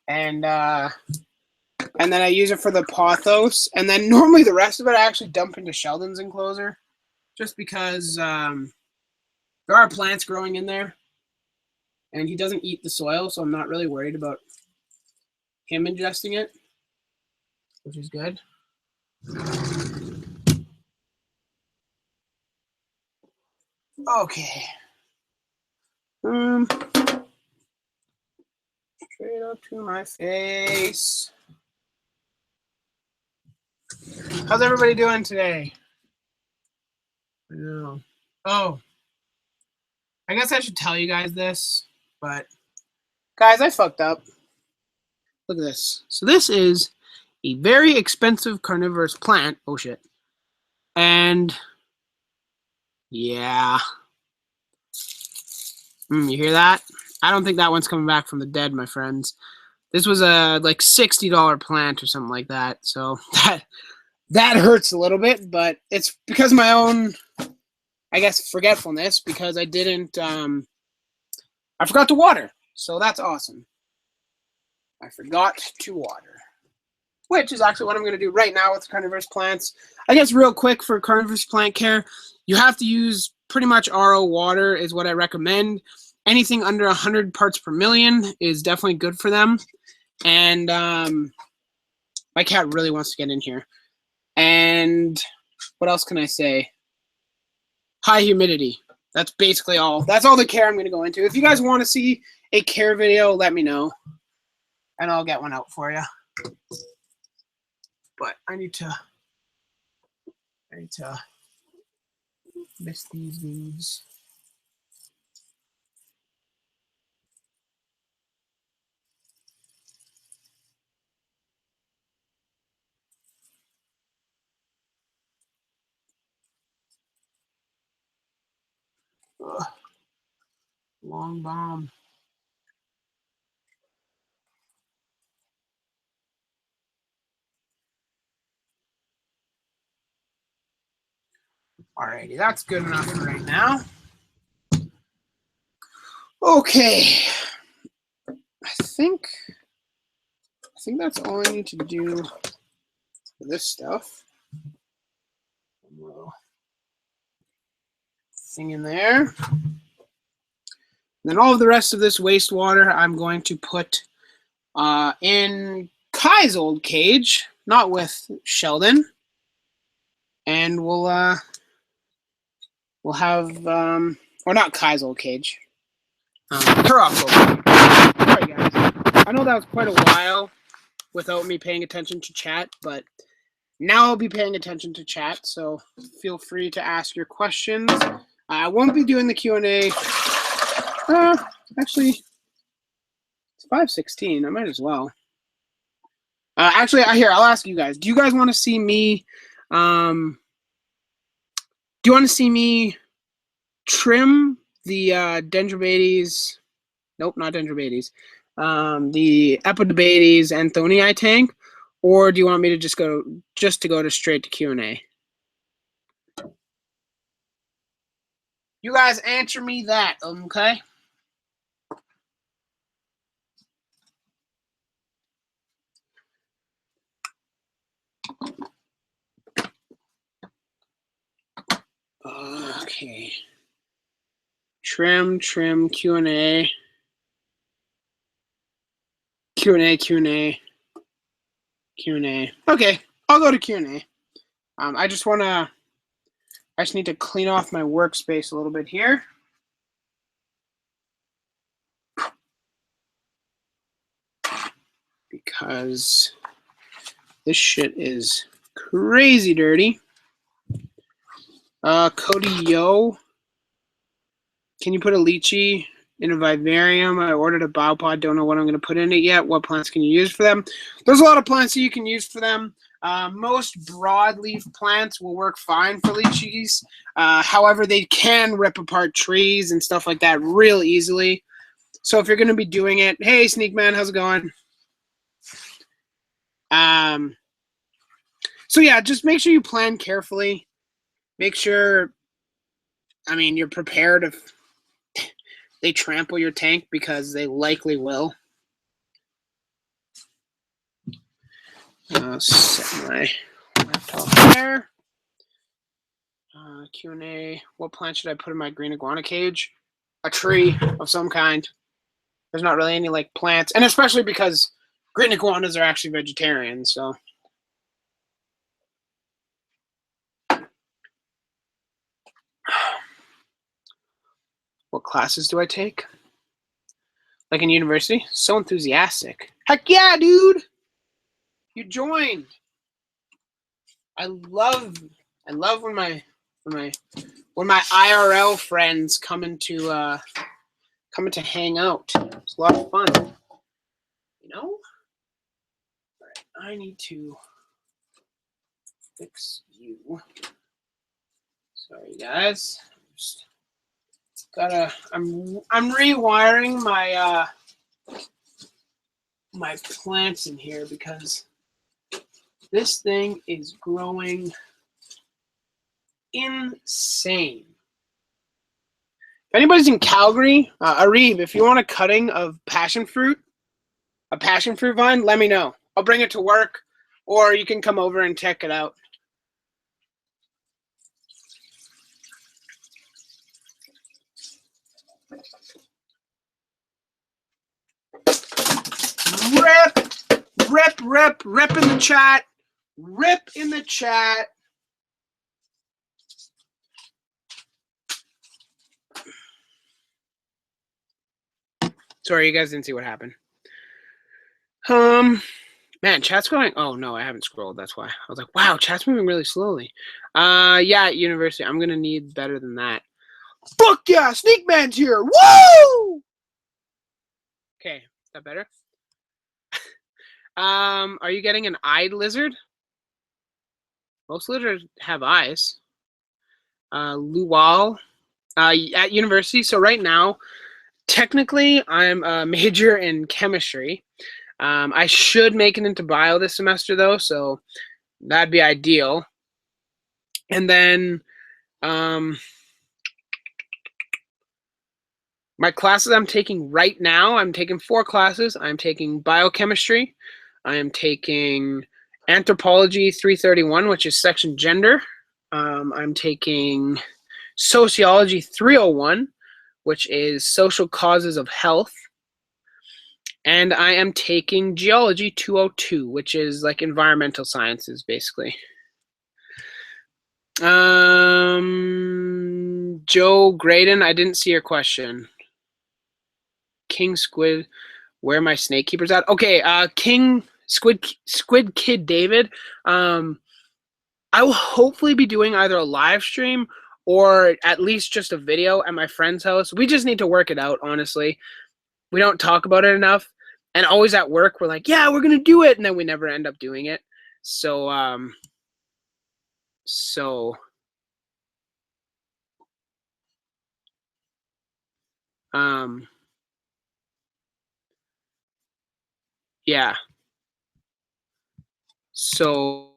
And then I use it for the pothos, and then normally the rest of it I actually dump into Sheldon's enclosure just because there are plants growing in there and he doesn't eat the soil, so I'm not really worried about him ingesting it, which is good. Okay. Straight up to my face. How's everybody doing today? I know. Oh, I guess I should tell you guys this, but guys, I fucked up. Look at this. So this is a very expensive carnivorous plant. Oh shit. And yeah. You hear that? I don't think that one's coming back from the dead, my friends. This was a like $60 plant or something like that. So that hurts a little bit, but it's because of my own, I guess, forgetfulness, because I didn't I forgot to water, so that's awesome. I forgot to water, which is actually what I'm going to do right now with carnivorous plants. I guess real quick for carnivorous plant care, you have to use pretty much RO water is what I recommend. Anything under 100 parts per million is definitely good for them. And my cat really wants to get in here. And what else can I say? High humidity. That's basically all. That's all the care I'm going to go into. If you guys want to see a care video, let me know. And I'll get one out for you. But I need to mist these dudes. Ugh. Long bomb. Alrighty, that's good enough for right now. Okay. I think that's all I need to do for this stuff. A little thing in there. Then all of the rest of this wastewater I'm going to put in Kai's old cage, not with Sheldon. And we'll have or not Kai's old cage. Turok's old cage. Sorry guys. I know that was quite a while without me paying attention to chat, but now I'll be paying attention to chat, so feel free to ask your questions. I won't be doing the Q&A. Actually, it's 5:16. I might as well. Actually, I'll ask you guys. Do you guys want to see me? Do you want to see me trim the Dendrobates? Nope, not Dendrobates. The Epidobates anthonii tank, or do you want me to just go straight to Q&A? You guys answer me that, okay? Okay. Trim, Q&A. Q&A. Okay, I'll go to Q&A. I just need to clean off my workspace a little bit here. Because this shit is crazy dirty. Cody Yo, can you put a lychee in a vivarium? I ordered a biopod, don't know what I'm going to put in it yet. What plants can you use for them? There's a lot of plants that you can use for them. Most broadleaf plants will work fine for lychees. However, they can rip apart trees and stuff like that real easily. So if you're going to be doing it, hey, Sneak Man, how's it going? So yeah, just make sure you plan carefully. Make sure, you're prepared if they trample your tank, because they likely will. Set my laptop there. Q&A. What plant should I put in my green iguana cage? A tree of some kind. There's not really any plants, and especially because green iguanas are actually vegetarians, so. What classes do I take? Like in university? So enthusiastic. Heck yeah, dude! You joined. I love when my IRL friends come into hang out. It's a lot of fun. All right, I need to fix you. Sorry guys. I'm rewiring my my plants in here because this thing is growing insane. If anybody's in Calgary, Arib, if you want a cutting of passion fruit, a passion fruit vine, let me know. I'll bring it to work, or you can come over and check it out. Rip in the chat. Rip in the chat. Sorry, you guys didn't see what happened. Man, chat's going. Oh no, I haven't scrolled. That's why. I was like, wow, chat's moving really slowly. Yeah, at university, I'm gonna need better than that. Fuck yeah, Sneak Man's here. Woo! Okay, is that better? Are you getting an eyed lizard? Most lizards have eyes. Luwal, at university. So right now, technically, I'm a major in chemistry. I should make it into bio this semester, though, so that'd be ideal. And then my classes I'm taking right now, I'm taking 4 classes. I'm taking biochemistry. I am taking anthropology 331, which is section gender. I'm taking sociology 301, which is social causes of health. And I am taking geology 202, which is like environmental sciences, basically. Joe Graydon, I didn't see your question. King Squid, where are my snake keepers at? Okay, King Squid Kid David. I will hopefully be doing either a live stream or at least just a video at my friend's house. We just need to work it out, honestly. We don't talk about it enough. And always at work, we're like, yeah, we're going to do it. And then we never end up doing it. So, yeah. So,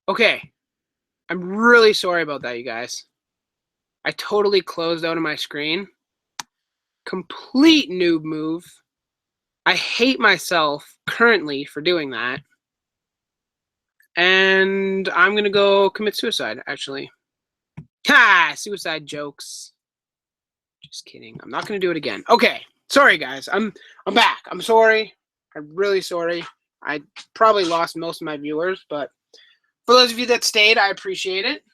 okay. I'm really sorry about that, you guys. I totally closed out of my screen. Complete noob move. I hate myself currently for doing that. And I'm going to go commit suicide, actually. Ha! Suicide jokes. Just kidding. I'm not going to do it again. Okay. Sorry, guys. I'm back. I'm sorry. I'm really sorry. I probably lost most of my viewers, but for those of you that stayed, I appreciate it.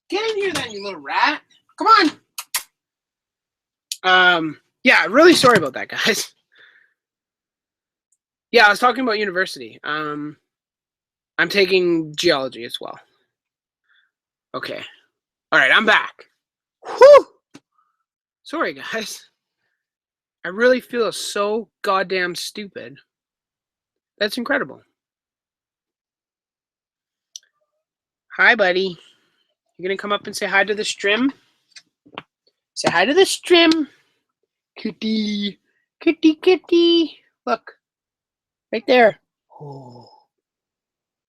Get in here then, you little rat. Come on. Yeah, really sorry about that, guys. Yeah, I was talking about university. I'm taking geology as well. Okay. All right, I'm back. Whew! Sorry, guys. I really feel so goddamn stupid. That's incredible. Hi, buddy. You gonna come up and say hi to the stream? Say hi to the stream. Kitty. Kitty, kitty. Look. Right there. Oh.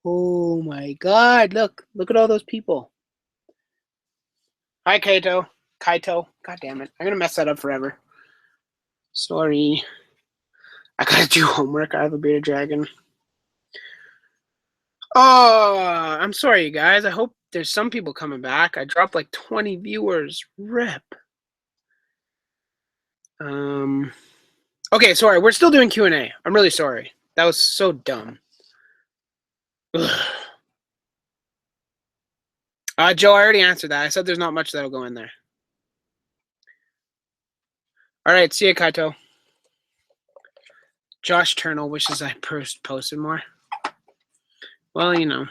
Oh my god. Look. Look at all those people. Hi, Kaito. Kaito. God damn it. I'm gonna mess that up forever. Sorry. I gotta do homework. I have a bearded dragon. Oh, I'm sorry, you guys. I hope there's some people coming back. I dropped like 20 viewers. Rip. Okay, sorry. We're still doing Q&A. I'm really sorry. That was so dumb. Joe, I already answered that. I said there's not much that'll go in there. All right, see ya, Kaito. Josh Turnell wishes I posted more. Well, you know,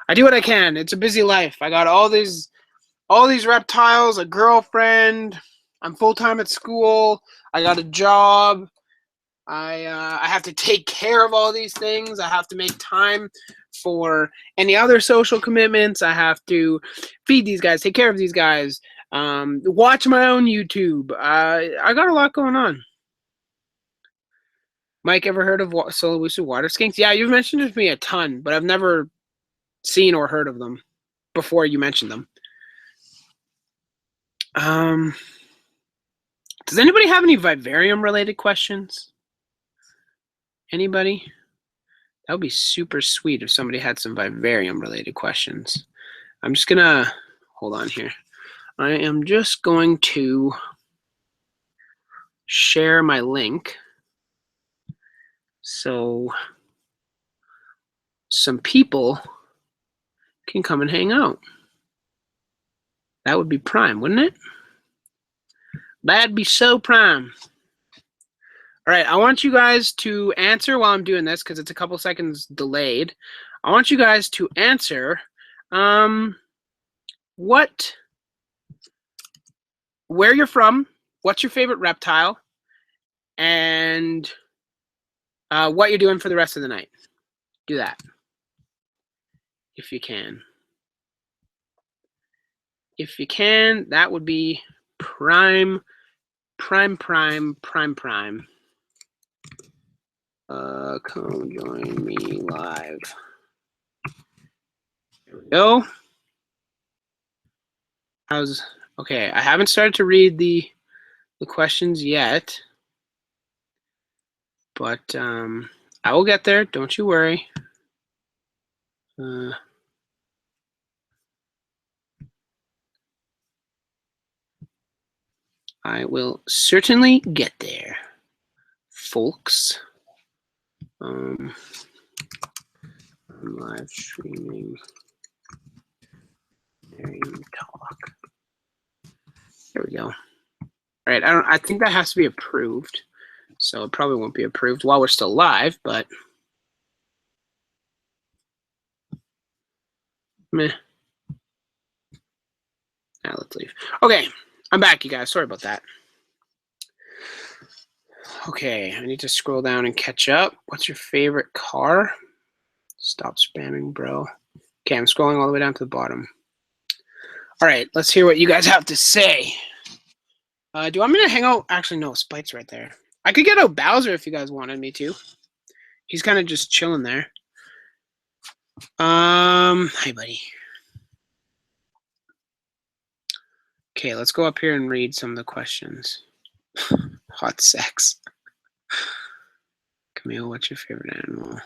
I do what I can. It's a busy life. I got all these reptiles, a girlfriend. I'm full-time at school. I got a job. I have to take care of all these things. I have to make time for any other social commitments. I have to feed these guys, take care of these guys, watch my own YouTube. I got a lot going on. Mike, ever heard of Solowisu water skinks? Yeah, you've mentioned it to me a ton, but I've never seen or heard of them before you mentioned them. Does anybody have any vivarium-related questions? Anybody? That would be super sweet if somebody had some vivarium-related questions. I'm just gonna hold on here. I am just going to share my link so some people can come and hang out. That would be prime, wouldn't it? That'd be so prime. All right, I want you guys to answer while I'm doing this because it's a couple seconds delayed. I want you guys to answer where you're from, what's your favorite reptile, and what you're doing for the rest of the night. Do that if you can. If you can, that would be prime. Come join me live. There we go. Okay, I haven't started to read the questions yet, but I will get there. Don't you worry. I will certainly get there, folks. I'm live streaming Vivarium talk. There we go. All right, I think that has to be approved, so it probably won't be approved while we're still live, but meh. Now let's leave. Okay, I'm back, you guys. Sorry about that. Okay, I need to scroll down and catch up. What's your favorite car? Stop spamming, bro. Okay, I'm scrolling all the way down to the bottom. All right, let's hear what you guys have to say. Do you want me to hang out? Actually, no, Spite's right there. I could get out Bowser if you guys wanted me to. He's kind of just chilling there. Hi, buddy. Okay, let's go up here and read some of the questions. Hot sex. Camille, what's your favorite animal?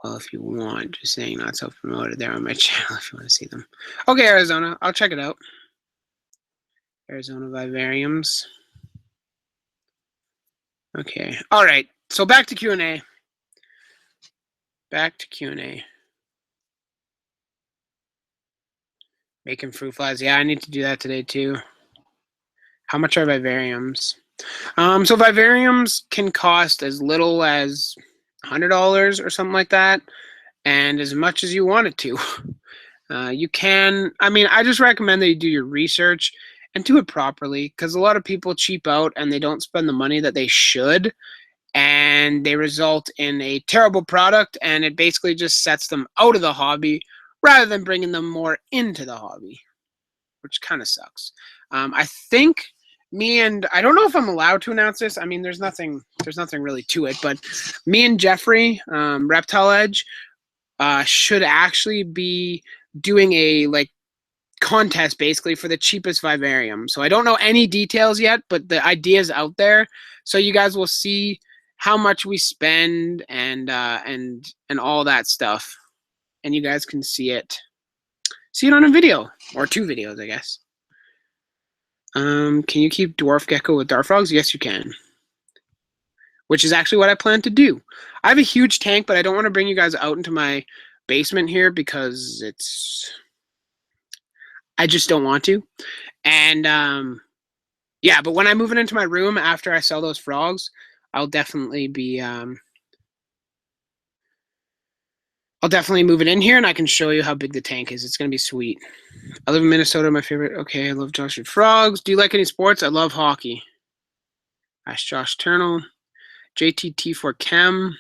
Well, if you want, just saying, not self-promoted. They're on my channel if you want to see them. Okay, Arizona, I'll check it out. Arizona vivariums. Okay, all right. So back to Q&A. Back to Q&A. Making fruit flies. Yeah, I need to do that today too. How much are vivariums? So vivariums can cost as little as $100 or something like that, and as much as you want it to. You can, I mean, I just recommend that you do your research and do it properly, because a lot of people cheap out and they don't spend the money that they should, and they result in a terrible product, and it basically just sets them out of the hobby rather than bringing them more into the hobby, which kind of sucks. I think I don't know if I'm allowed to announce this. I mean, there's nothing really to it, but me and Jeffrey, Reptile Edge, should actually be doing a contest basically for the cheapest vivarium. So I don't know any details yet, but the idea is out there. So you guys will see how much we spend and all that stuff, and you guys can see it on a video or 2 videos, I guess. Can you keep dwarf gecko with dart frogs? Yes, you can. Which is actually what I plan to do. I have a huge tank, but I don't want to bring you guys out into my basement here because I just don't want to. And Yeah, but when I move it into my room after I sell those frogs, I'll definitely be I'll definitely move it in here, and I can show you how big the tank is. It's gonna be sweet. I live in Minnesota. My favorite. Okay, I love Josh and Frogs. Do you like any sports? I love hockey. Ask Josh Turnell. JTT for Chem.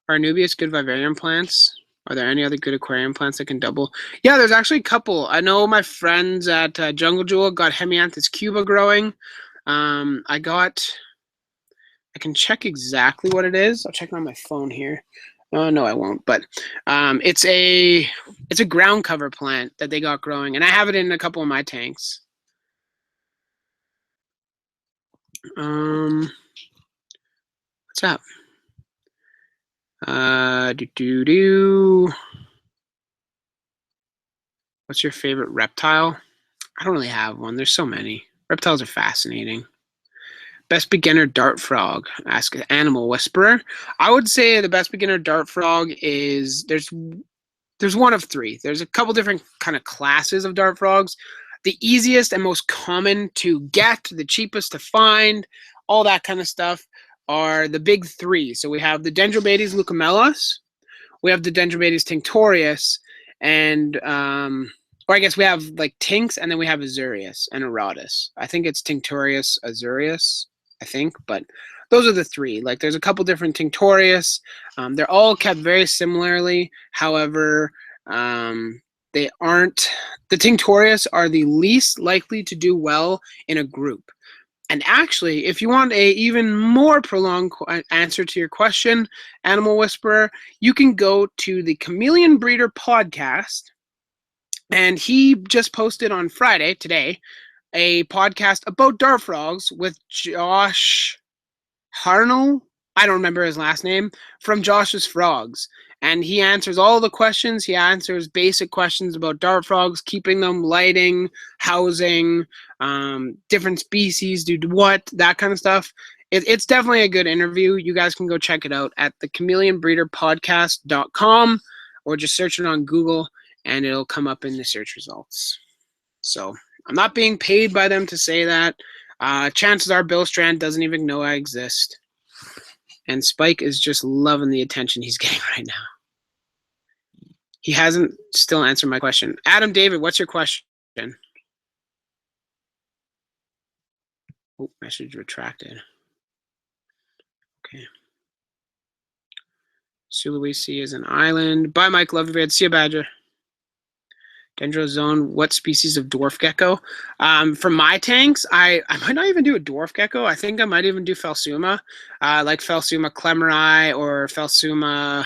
Are Anubias good vivarium plants? Are there any other good aquarium plants that can double? Yeah, there's actually a couple. I know my friends at Jungle Jewel got Hemianthus cuba growing. I can check exactly what it is. I'll check it on my phone here. No, I won't. But it's a ground cover plant that they got growing, and I have it in a couple of my tanks. What's up? What's your favorite reptile? I don't really have one. There's so many. Reptiles are fascinating. Best beginner dart frog. Ask Animal Whisperer. I would say the best beginner dart frog is there's one of three. There's a couple different kind of classes of dart frogs. The easiest and most common to get, the cheapest to find, all that kind of stuff are the big three. So we have the Dendrobates leucomelas, we have the Dendrobates tinctorius, and or I guess we have like tinks, and then we have Azurius and Erotus. I think it's Tinctorius, Azurius, I think, but those are the three. Like there's a couple different Tinctorius. They're all kept very similarly. However, they aren't, the Tinctorius are the least likely to do well in a group. And actually, if you want a even more prolonged answer to your question, Animal Whisperer, you can go to the Chameleon Breeder podcast. And he just posted on Friday, today, a podcast about dart frogs with Josh Harnell. I don't remember his last name, from Josh's Frogs. And he answers all the questions. He answers basic questions about dart frogs, keeping them, lighting, housing, different species, do what, that kind of stuff. It's definitely a good interview. You guys can go check it out at the chameleonbreederpodcast.com, or just search it on Google and it'll come up in the search results. So I'm not being paid by them to say that. Chances are Bill Strand doesn't even know I exist. And Spike is just loving the attention he's getting right now. He hasn't still answered my question. Adam David, what's your question? Oh, message retracted. Okay. Sulawesi is an island. Bye, Mike. Love you, vid. See you, Badger. Dendrozone, what species of dwarf gecko? For my tanks, I might not even do a dwarf gecko. I think I might even do Phelsuma, like Phelsuma clemeri or Phelsuma,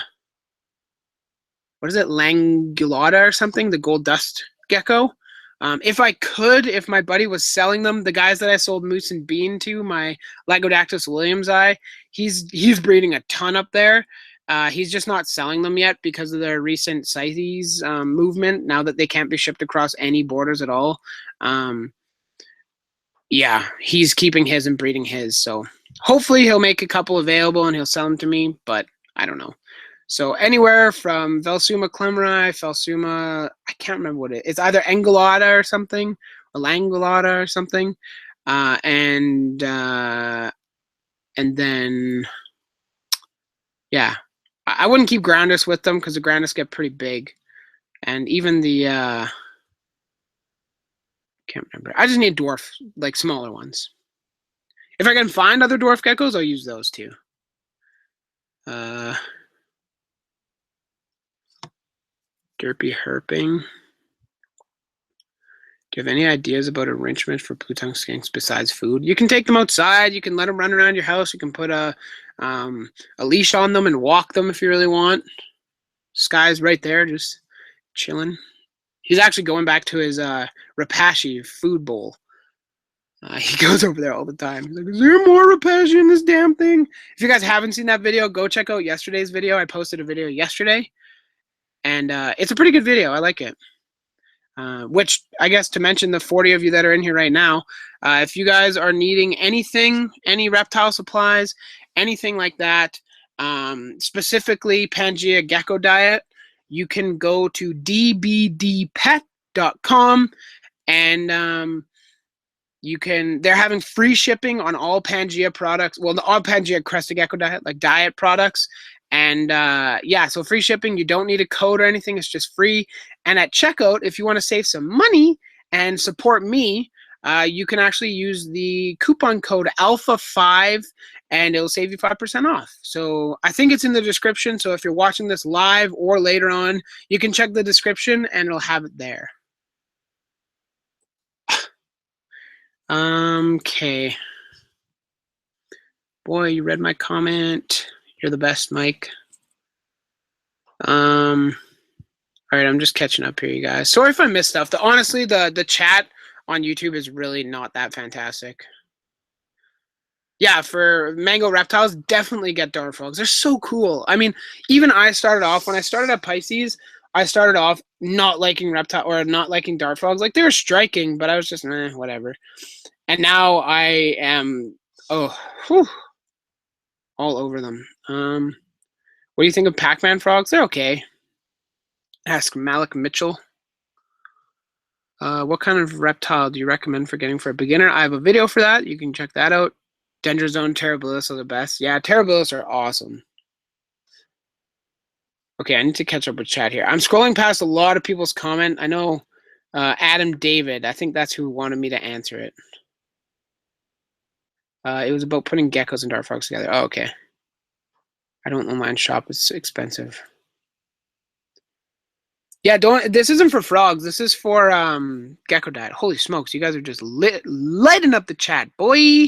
what is it, langulata or something, the gold dust gecko. If I could, if my buddy was selling them, the guys that I sold Moose and Bean to, my Lagodactylus williamsi, he's breeding a ton up there. He's just not selling them yet because of their recent CITES movement, now that they can't be shipped across any borders at all. Yeah, he's keeping his and breeding his. So hopefully he'll make a couple available and he'll sell them to me, but I don't know. So anywhere from Phelsuma clemeri, Phelsuma, I can't remember what it is. It's either Angulata or something, or Langulata or something. And then, yeah. I wouldn't keep Groundus with them because the Groundus get pretty big. And even the, can't remember. I just need dwarf, like smaller ones. If I can find other dwarf geckos, I'll use those too. Derpy herping. Do you have any ideas about enrichment for blue tongue skinks besides food? You can take them outside. You can let them run around your house. You can put a leash on them and walk them if you really want. Sky's right there, just chilling. He's actually going back to his Rapashi food bowl. He goes over there all the time. He's like, is there more Rapashi in this damn thing? If you guys haven't seen that video, go check out yesterday's video. I posted a video yesterday. And it's a pretty good video. I like it. Which, I guess, to mention the 40 of you that are in here right now, if you guys are needing anything, any reptile supplies, anything like that, specifically Pangea Gecko Diet, you can go to dbdpet.com and they're having free shipping on all Pangea products. Well, all Pangea Crested Gecko diet products. And yeah, so free shipping, you don't need a code or anything. It's just free. And at checkout, if you want to save some money and support me, you can actually use the coupon code Alpha5 and it'll save you 5% off. So I think it's in the description. So if you're watching this live or later on, you can check the description and it'll have it there. Okay. Boy, you read my comment. You're the best, Mike. All right, I'm just catching up here, you guys. Sorry if I missed stuff. Honestly, the chat on YouTube is really not that fantastic. Yeah, for mango reptiles, definitely get dart frogs. They're so cool. I mean, even I started off, when I started at Pisces, I started off not liking reptile or not liking dart frogs. Like, they were striking, but I was just, whatever. And now I am, all over them. What do you think of Pac-Man frogs? They're okay. Ask Malik Mitchell. What kind of reptile do you recommend for getting for a beginner? I have a video for that. You can check that out. Dendrozone, Terribilis are the best. Yeah, Terribilis are awesome. Okay, I need to catch up with chat here. I'm scrolling past a lot of people's comment. I know Adam David. I think that's who wanted me to answer it. It was about putting geckos and dart frogs together. Oh, okay. I don't online shop. It's expensive. Yeah, this isn't for frogs. This is for gecko diet. Holy smokes, you guys are just lighting up the chat, boy.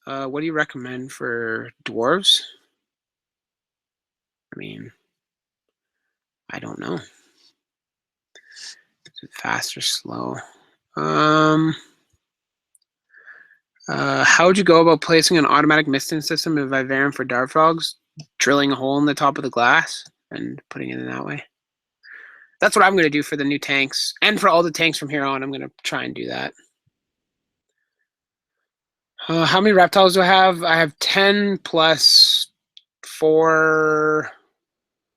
What do you recommend for dwarves? I mean, I don't know. Is it fast or slow? How would you go about placing an automatic misting system in Vivarium for dart frogs? Drilling a hole in the top of the glass and putting it in that way. That's what I'm going to do for the new tanks. And for all the tanks from here on, I'm going to try and do that. How many reptiles do I have? I have 10 plus 4,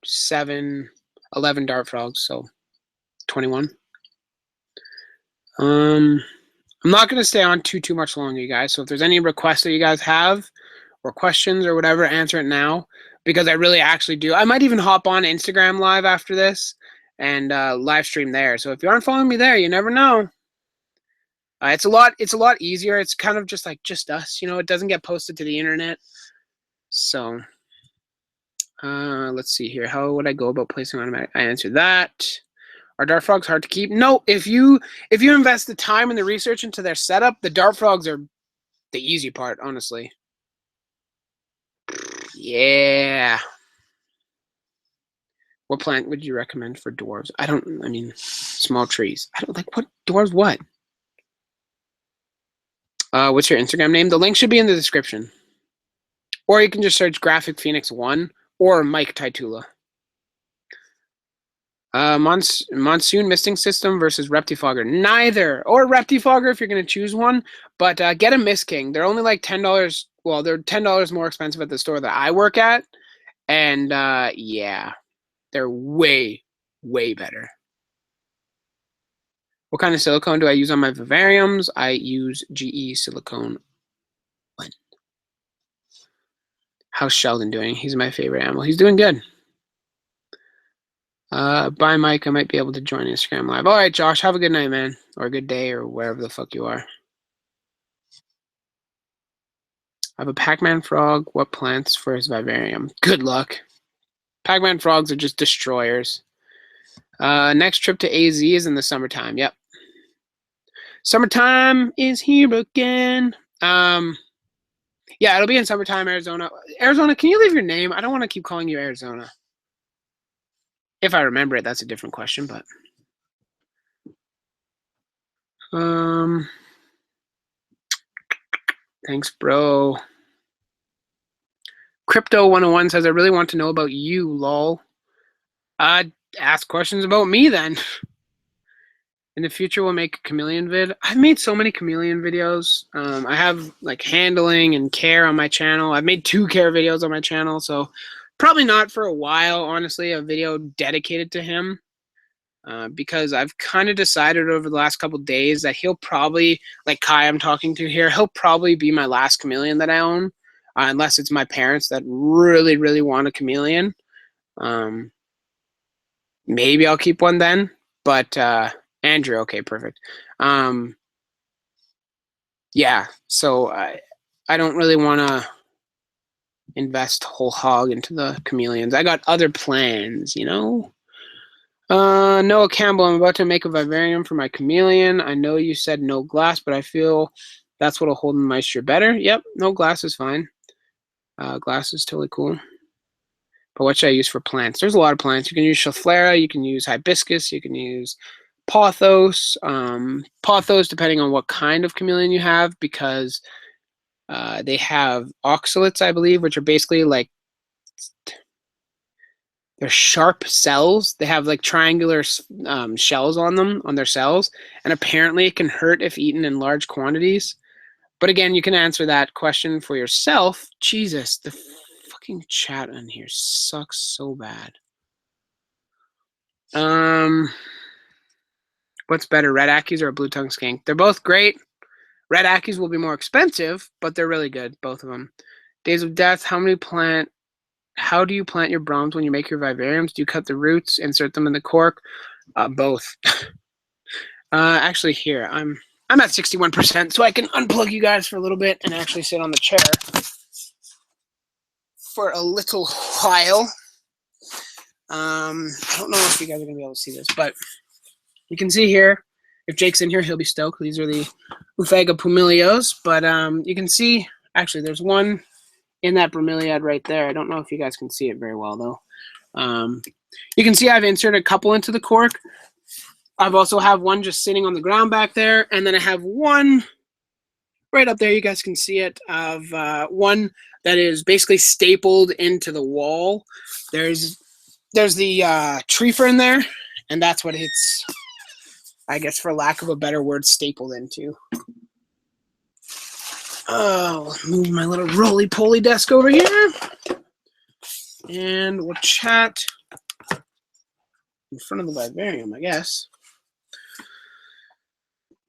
7, 11 dart frogs, so 21. I'm not going to stay on too much longer, you guys. So if there's any requests that you guys have or questions or whatever, answer it now, because I really actually do. I might even hop on Instagram live after this and live stream there. So if you aren't following me there, you never know. It's a lot easier. It's kind of just like just us, it doesn't get posted to the internet. So let's see here. How would I go about placing automatic? I answered that. Are dart frogs hard to keep? No, if you invest the time and the research into their setup, the dart frogs are the easy part, honestly. Yeah. What plant would you recommend for dwarves? I mean, small trees. I don't like what dwarves what? What's your Instagram name? The link should be in the description. Or you can just search Graphic Phoenix 1 or Mike Taitula. Monsoon misting system versus Reptifogger. Neither. Or Reptifogger if you're going to choose one. But get a Mist King. They're only like $10. Well, they're $10 more expensive at the store that I work at. And yeah, they're way, way better. What kind of silicone do I use on my vivariums? I use GE silicone. How's Sheldon doing? He's my favorite animal. He's doing good. Bye, Mike. I might be able to join Instagram Live. All right, Josh. Have a good night, man. Or a good day, or wherever the fuck you are. I have a Pac-Man frog. What plants for his vivarium? Good luck. Pac-Man frogs are just destroyers. Next trip to AZ is in the summertime. Yep. Summertime is here again. Yeah, it'll be in summertime, Arizona. Arizona, can you leave your name? I don't want to keep calling you Arizona. If I remember it, that's a different question, but thanks, bro. Crypto 101 says, I really want to know about you, lol. Ask questions about me then. In the future, we'll make a chameleon vid. I've made so many chameleon videos. I have like handling and care on my channel. I've made 2 care videos on my channel, so probably not for a while, honestly, a video dedicated to him. because I've kind of decided over the last couple days that he'll probably, like Kai I'm talking to here, he'll probably be my last chameleon that I own, unless it's my parents that really, really want a chameleon. Maybe I'll keep one then, but Andrew, okay, perfect. Yeah, so I don't really want to invest whole hog into the chameleons. I got other plans, you know? Noah Campbell, I'm about to make a vivarium for my chameleon. I know you said no glass, but I feel that's what'll hold the moisture better. Yep, no glass is fine. Glass is totally cool. But what should I use for plants? There's a lot of plants. You can use Schefflera, you can use hibiscus, you can use pothos. Pothos, depending on what kind of chameleon you have, because they have oxalates, I believe, which are basically like, they're sharp cells. They have like triangular shells on them, on their cells, and apparently it can hurt if eaten in large quantities. But again, you can answer that question for yourself. Jesus, the fucking chat on here sucks so bad. What's better, red Ackies or a blue tongue skink? They're both great. Red Ackies will be more expensive, but they're really good, both of them. Days of Death, how do you plant your Brahms when you make your vivariums? Do you cut the roots, insert them in the cork? Both. Actually, here, I'm at 61%, so I can unplug you guys for a little bit and actually sit on the chair for a little while. I don't know if you guys are going to be able to see this, but you can see here, if Jake's in here, he'll be stoked. These are the Ufega pumilios, but you can see, actually, there's one in that bromeliad right there. I don't know if you guys can see it very well, though. You can see I've inserted a couple into the cork. I've also have one just sitting on the ground back there, and then I have one right up there. You guys can see it, of one that is basically stapled into the wall. There's the tree fern there, and that's what it's, I guess for lack of a better word, stapled into. Oh, move my little roly-poly desk over here, and we'll chat in front of the vivarium, I guess,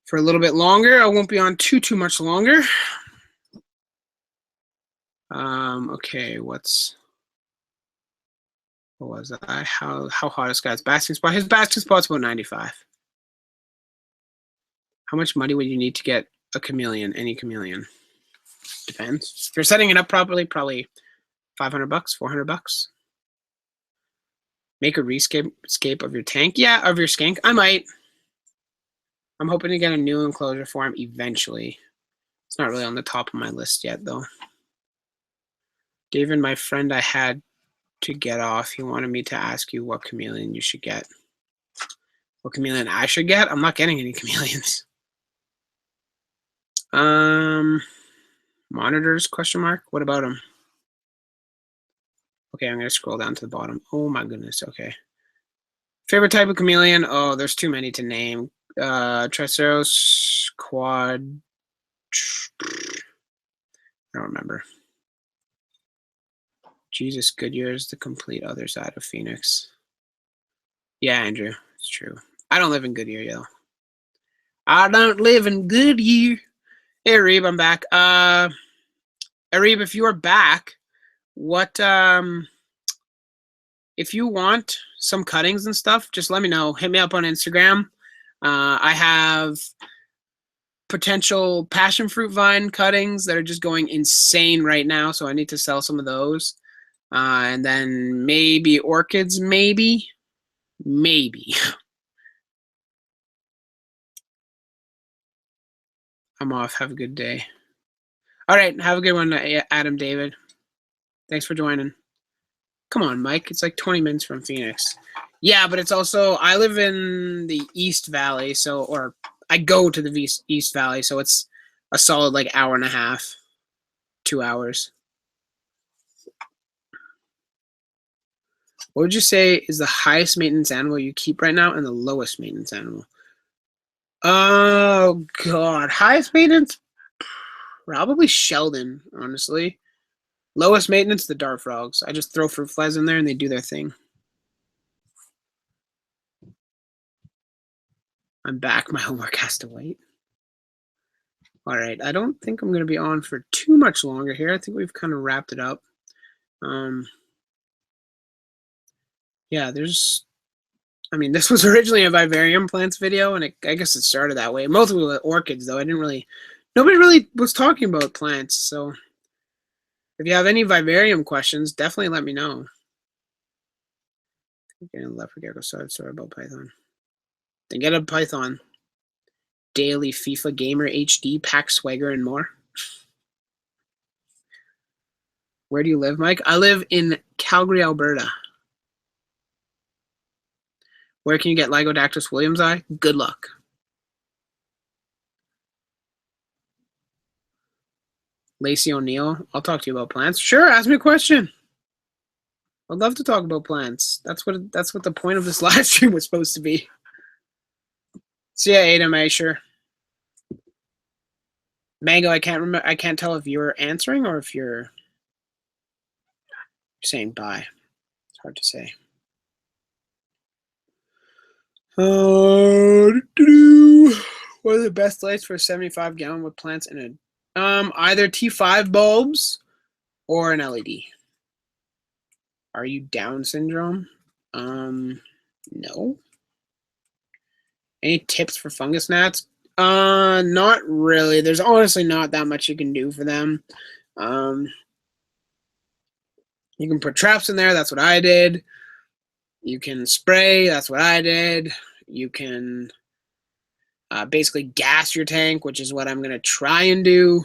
for a little bit longer. I won't be on too much longer. Okay, what was that? How hot is guy's basking spot? His basking spot's about 95. How much money would you need to get a chameleon? Any chameleon? Depends. If you're setting it up properly, probably $500, $400. Make a rescape of your tank. Yeah, of your skink. I might. I'm hoping to get a new enclosure for him eventually. It's not really on the top of my list yet, though. David, my friend, I had to get off. He wanted me to ask you what chameleon you should get. What chameleon I should get? I'm not getting any chameleons. Monitors, question mark? What about them? Okay, I'm going to scroll down to the bottom. Oh my goodness, okay. Favorite type of chameleon? Oh, there's too many to name. Triceros, quad... I don't remember. Jesus, Goodyear is the complete other side of Phoenix. Yeah, Andrew, it's true. I don't live in Goodyear, though. I don't live in Goodyear. Hey, Arib, I'm back. Arib, if you are back, what, if you want some cuttings and stuff, just let me know. Hit me up on Instagram. I have potential passion fruit vine cuttings that are just going insane right now, so I need to sell some of those. And then maybe orchids, maybe. I'm off. Have a good day. All right, have a good one, Adam David. Thanks for joining. Come on, Mike. It's like 20 minutes from Phoenix. Yeah, but it's also, I live in the East Valley, so, or I go to the East Valley, so it's a solid like hour and a half, 2 hours. What would you say is the highest maintenance animal you keep right now and the lowest maintenance animal? Oh, God. Highest maintenance? Probably Sheldon, honestly. Lowest maintenance, the dart frogs. I just throw fruit flies in there and they do their thing. I'm back. My homework has to wait. All right. I don't think I'm going to be on for too much longer here. I think we've kind of wrapped it up. Yeah, this was originally a vivarium plants video, and I guess it started that way. Mostly with orchids, though. Nobody really was talking about plants. So if you have any vivarium questions, definitely let me know. Getting leopard gecko. Sorry about Python. Then get a Python. Daily FIFA Gamer HD, Pack Swagger, and more. Where do you live, Mike? I live in Calgary, Alberta. Where can you get Lygodactylus williamsi? Good luck. Lacey O'Neill, I'll talk to you about plants. Sure, ask me a question. I'd love to talk about plants. That's what the point of this live stream was supposed to be. See ya, Adam Asher. Mango, I can't tell if you're answering or if you're saying bye. It's hard to say. What are the best lights for a 75-gallon with plants in it? Either T5 bulbs or an LED. Are you Down syndrome? No. Any tips for fungus gnats? Not really. There's honestly not that much you can do for them. You can put traps in there. That's what I did. You can spray. That's what I did. You can basically gas your tank, which is what I'm going to try and do.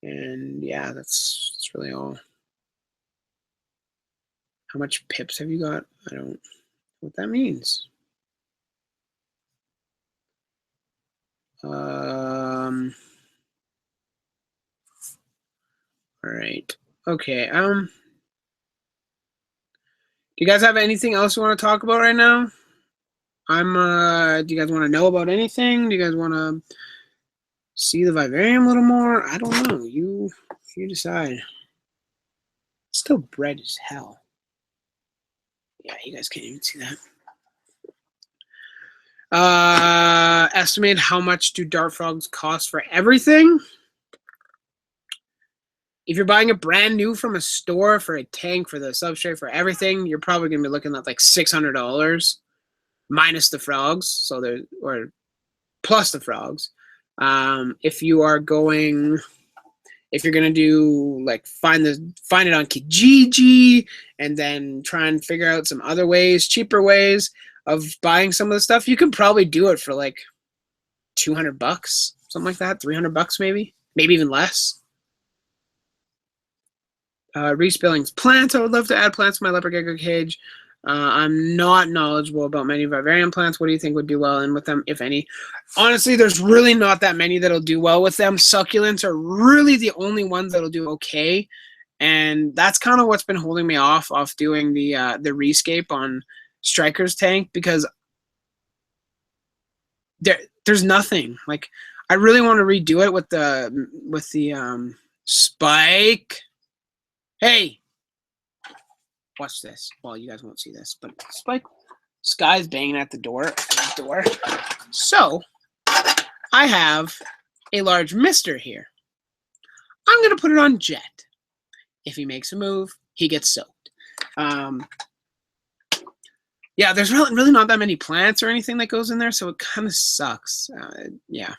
And yeah, that's really all. How much pips have you got? I don't know what that means. All right. Okay. Do you guys have anything else you want to talk about right now? Do you guys want to know about anything? Do you guys want to see the vivarium a little more? I don't know. You decide. It's still bright as hell. Yeah, you guys can't even see that. Estimate how much do dart frogs cost for everything? If you're buying it brand new from a store for a tank, for the substrate, for everything, you're probably going to be looking at like $600 minus the frogs, or plus the frogs. If you're going to do like find it on Kijiji and then try and figure out some other ways, cheaper ways of buying some of the stuff, you can probably do it for like $200, something like that, $300 maybe even less. Reese Billings, plants. I would love to add plants to my leopard gecko cage. I'm not knowledgeable about many vivarium plants. What do you think would do well in with them, if any? Honestly, there's really not that many that'll do well with them. Succulents are really the only ones that'll do okay, and that's kind of what's been holding me off doing the rescape on Striker's tank, because there's nothing. Like, I really want to redo it with the Spike. Hey, watch this. Well, you guys won't see this, but Spike, Sky's banging at the door. So I have a large mister here. I'm going to put it on Jet. If he makes a move, he gets soaked. Yeah, there's really not that many plants or anything that goes in there, so it kind of sucks. Yeah.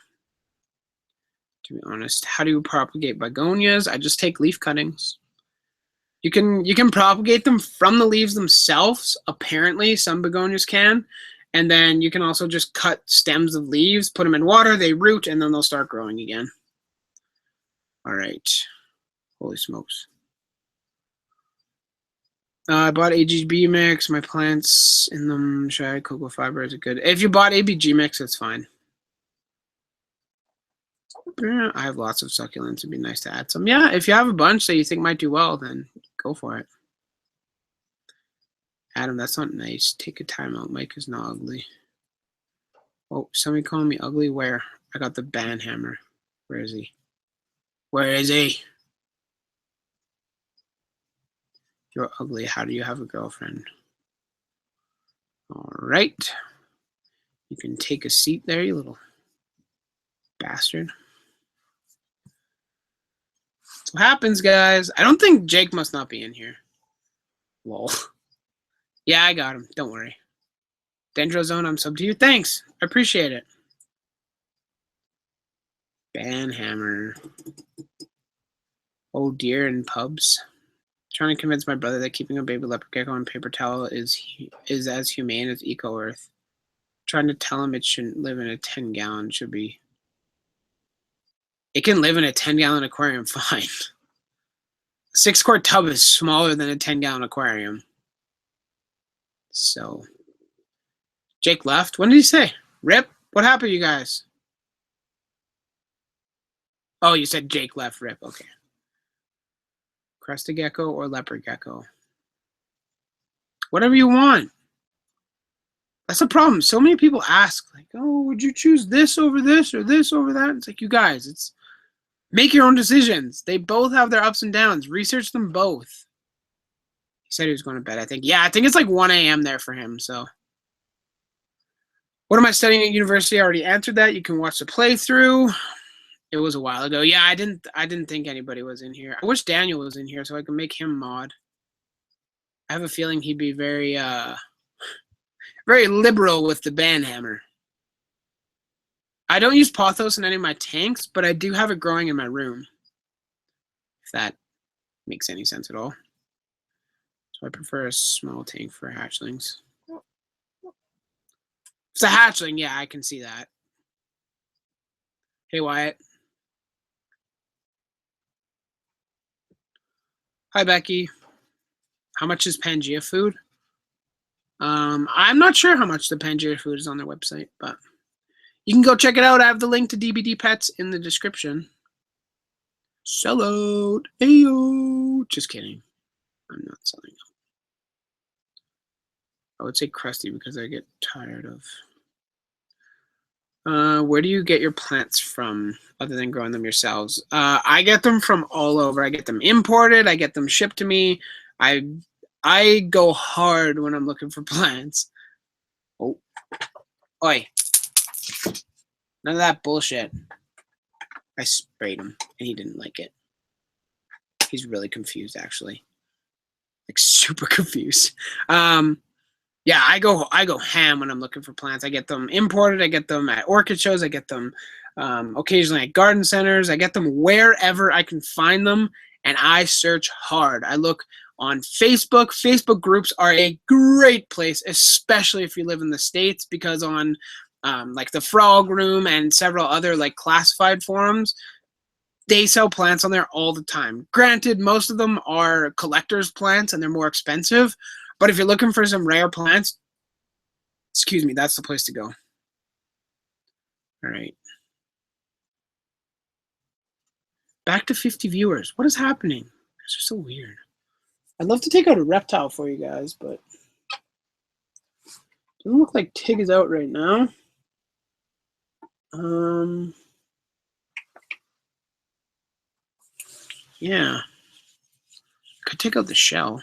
To be honest, how do you propagate begonias? I just take leaf cuttings. You can propagate them from the leaves themselves. Apparently, some begonias can. And then you can also just cut stems of leaves, put them in water, they root, and then they'll start growing again. All right. Holy smokes. I bought AGB mix. My plants in them. Should I add cocoa fiber? Is it good? If you bought ABG mix, it's fine. I have lots of succulents. It'd be nice to add some. Yeah, if you have a bunch that you think might do well, then go for it. Adam, that's not nice. Take a time out. Mike is not ugly. Oh, somebody calling me ugly? Where? I got the ban hammer. Where is he? Where is he? You're ugly. How do you have a girlfriend? All right. You can take a seat there, you little bastard. That's what happens, guys. I don't think Jake must not be in here. Lol. Yeah, I got him. Don't worry. Dendrozone, I'm sub to you. Thanks. I appreciate it. Banhammer. Oh dear, in pubs. Trying to convince my brother that keeping a baby leopard gecko on paper towel is as humane as Eco Earth. Trying to tell him it shouldn't live in a 10-gallon. Should be. It can live in a 10-gallon aquarium fine. A 6-quart tub is smaller than a 10-gallon aquarium. So, Jake left. When did he say? Rip? What happened, you guys? Oh, you said Jake left. Rip. Okay. Crested gecko or leopard gecko? Whatever you want. That's the problem. So many people ask, like, oh, would you choose this over this or this over that? It's like, you guys, it's make your own decisions. They both have their ups and downs. Research them both. He said he was going to bed, I think. Yeah, I think it's like 1 a.m. there for him, so. What am I studying at university? I already answered that. You can watch the playthrough. It was a while ago. Yeah, I didn't think anybody was in here. I wish Daniel was in here so I could make him mod. I have a feeling he'd be very very liberal with the banhammer. I don't use pothos in any of my tanks, but I do have it growing in my room. If that makes any sense at all. So I prefer a small tank for hatchlings. If it's a hatchling, yeah, I can see that. Hey, Wyatt. Hi, Becky. How much is Pangea food? I'm not sure how much the Pangea food is on their website, but you can go check it out. I have the link to DBD Pets in the description. Sell out. Ayo. Just kidding. I'm not selling out. I would say crusty because I get tired of. Where do you get your plants from other than growing them yourselves? I get them from all over. I get them imported. I get them shipped to me. I go hard when I'm looking for plants. Oh. Oi. None of that bullshit. I sprayed him, and he didn't like it. He's really confused, actually. Like, super confused. Yeah, I go ham when I'm looking for plants. I get them imported. I get them at orchid shows. I get them occasionally at garden centers. I get them wherever I can find them, and I search hard. I look on Facebook. Facebook groups are a great place, especially if you live in the States, because on like the Frog Room and several other like classified forums, they sell plants on there all the time. Granted, most of them are collector's plants and they're more expensive, but if you're looking for some rare plants, excuse me, that's the place to go. All right. Back to 50 viewers. What is happening? It's just so weird. I'd love to take out a reptile for you guys, but doesn't look like Tig is out right now. Yeah. Could take out the shell.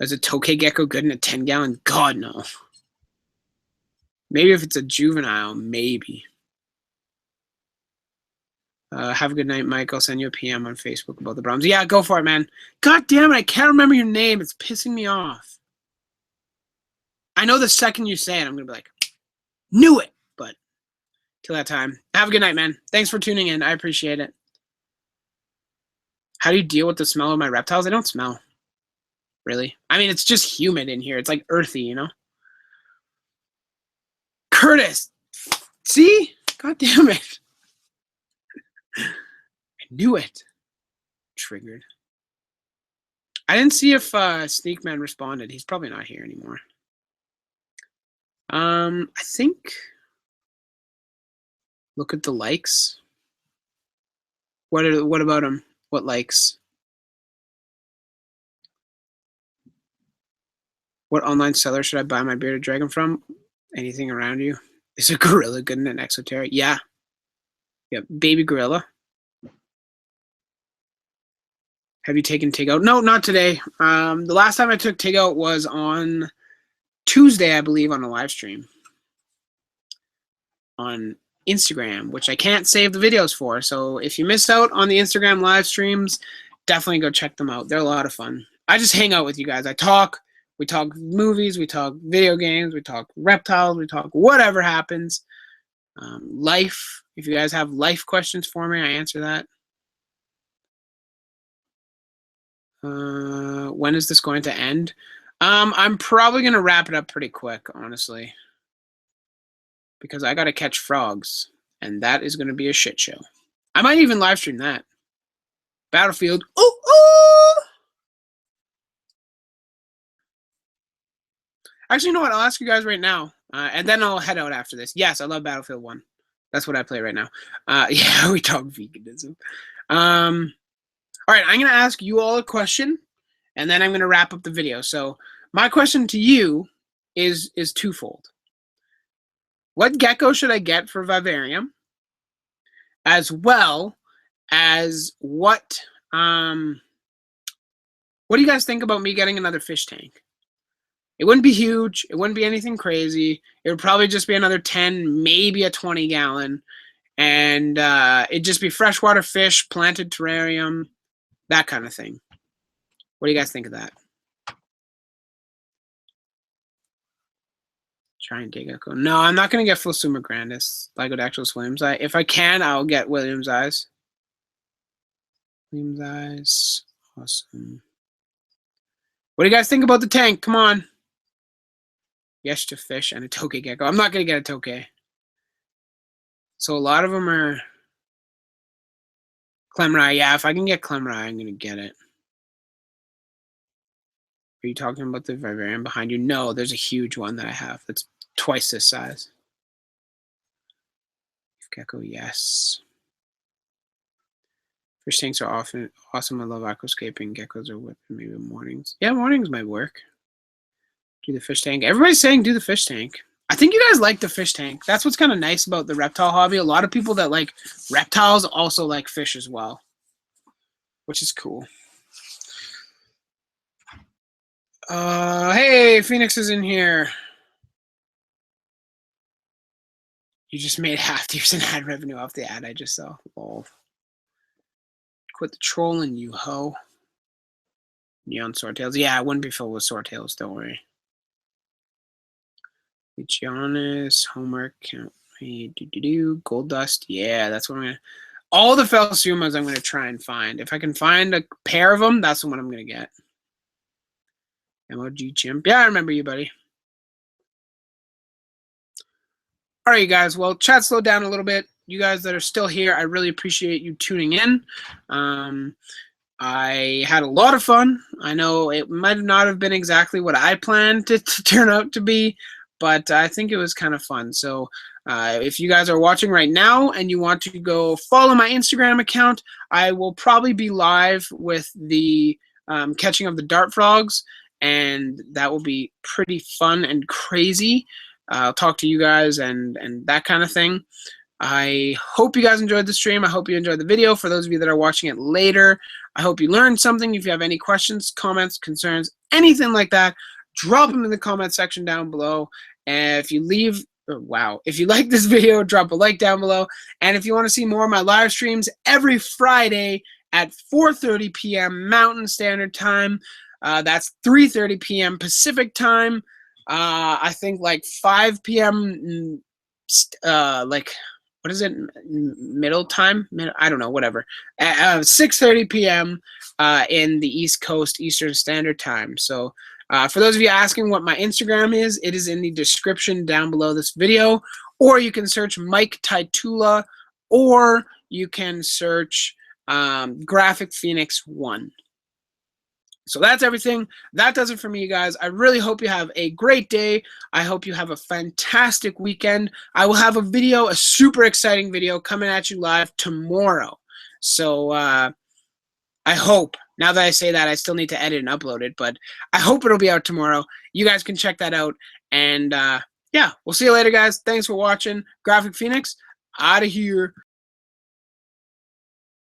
Is a tokay gecko good in a 10-gallon? God, no. Maybe if it's a juvenile, maybe. Have a good night, Mike. I'll send you a PM on Facebook about the Brahms. Yeah, go for it, man. God damn it, I can't remember your name. It's pissing me off. I know the second you say it, I'm going to be like, knew it. But till that time, have a good night, man. Thanks for tuning in. I appreciate it. How do you deal with the smell of my reptiles? They don't smell. Really? I mean, it's just humid in here. It's like earthy, you know? Curtis! See? God damn it. I knew it. Triggered. I didn't see if Sneakman responded. He's probably not here anymore. I think... Look at the likes. What about him? What likes? What online seller should I buy my bearded dragon from? Anything around you? Is a gorilla good in an exoteric? Yeah. Yeah, baby gorilla. Have you taken Tig out? No, not today. The last time I took Tig out was on Tuesday, I believe, on a live stream. on Instagram, which I can't save the videos for. So if you miss out on the Instagram live streams, definitely go check them out. They're a lot of fun. I just hang out with you guys. I talk. We talk movies. We talk video games. We talk reptiles. We talk whatever happens. Life. If you guys have life questions for me, I answer that. When is this going to end? I'm probably going to wrap it up pretty quick, honestly. Because I got to catch frogs. And that is going to be a shit show. I might even live stream that. Battlefield. Ooh, ooh! Actually, you know what? I'll ask you guys right now. And then I'll head out after this. Yes, I love Battlefield 1. That's what I play right now. Yeah, we talk veganism. All right, I'm going to ask you all a question, and then I'm going to wrap up the video. So my question to you is twofold. What gecko should I get for Vivarium? As well as what do you guys think about me getting another fish tank? It wouldn't be huge. It wouldn't be anything crazy. It would probably just be another 10, maybe a 20 gallon. And it'd just be freshwater fish, planted terrarium, that kind of thing. What do you guys think of that? Giant day gecko. No, I'm not going to get Philosuma grandis, Lygodactylus Williams. If I can, I'll get Williams eyes. Williams eyes. Awesome. What do you guys think about the tank? Come on. Yes to fish and a tokay gecko. I'm not going to get a tokay. So a lot of them are Clemrai. Yeah, if I can get Clemrai, I'm going to get it. Are you talking about the Vivarium behind you? No, there's a huge one that I have. That's twice this size. Gecko, yes. Fish tanks are often awesome. I love aquascaping. Geckos are whipping maybe mornings. Yeah, mornings might work. Do the fish tank. Everybody's saying do the fish tank. I think you guys like the fish tank. That's what's kind of nice about the reptile hobby. A lot of people that like reptiles also like fish as well, which is cool. Hey, Phoenix is in here. You just made $50 ad revenue off the ad I just saw. Lol. Quit the trolling, you hoe. Neon swordtails. Yeah, it wouldn't be filled with swordtails, don't worry. Giannis, homework, count. Gold dust. Yeah, that's what I'm gonna. All the Felsumas I'm gonna try and find. If I can find a pair of them, that's the one I'm gonna get. MOG Chimp. Yeah, I remember you, buddy. All right, you guys. Well, chat slowed down a little bit. You guys that are still here, I really appreciate you tuning in. I had a lot of fun. I know it might not have been exactly what I planned to turn out to be, but I think it was kind of fun. So if you guys are watching right now and you want to go follow my Instagram account, I will probably be live with the catching of the dart frogs, and that will be pretty fun and crazy. I'll talk to you guys and that kind of thing. I hope you guys enjoyed the stream. I hope you enjoyed the video. For those of you that are watching it later, I hope you learned something. If you have any questions, comments, concerns, anything like that, drop them in the comment section down below. And if you leave, if you like this video, drop a like down below. And if you want to see more of my live streams every Friday at 4:30 p.m. Mountain Standard Time, that's 3:30 p.m. Pacific Time. I think like 5 p.m. What is it? Middle time? I don't know, whatever. 6:30 p.m. In the East Coast Eastern Standard Time. So for those of you asking what my Instagram is, it is in the description down below this video. Or you can search Mike Taitula, or you can search Graphic Phoenix 1. So that's everything. That does it for me, you guys. I really hope you have a great day. I hope you have a fantastic weekend. I will have a video, a super exciting video coming at you live tomorrow. So I hope, now that I say that, I still need to edit and upload it, but I hope it'll be out tomorrow. You guys can check that out. And yeah, we'll see you later, guys. Thanks for watching. Graphic Phoenix, out of here.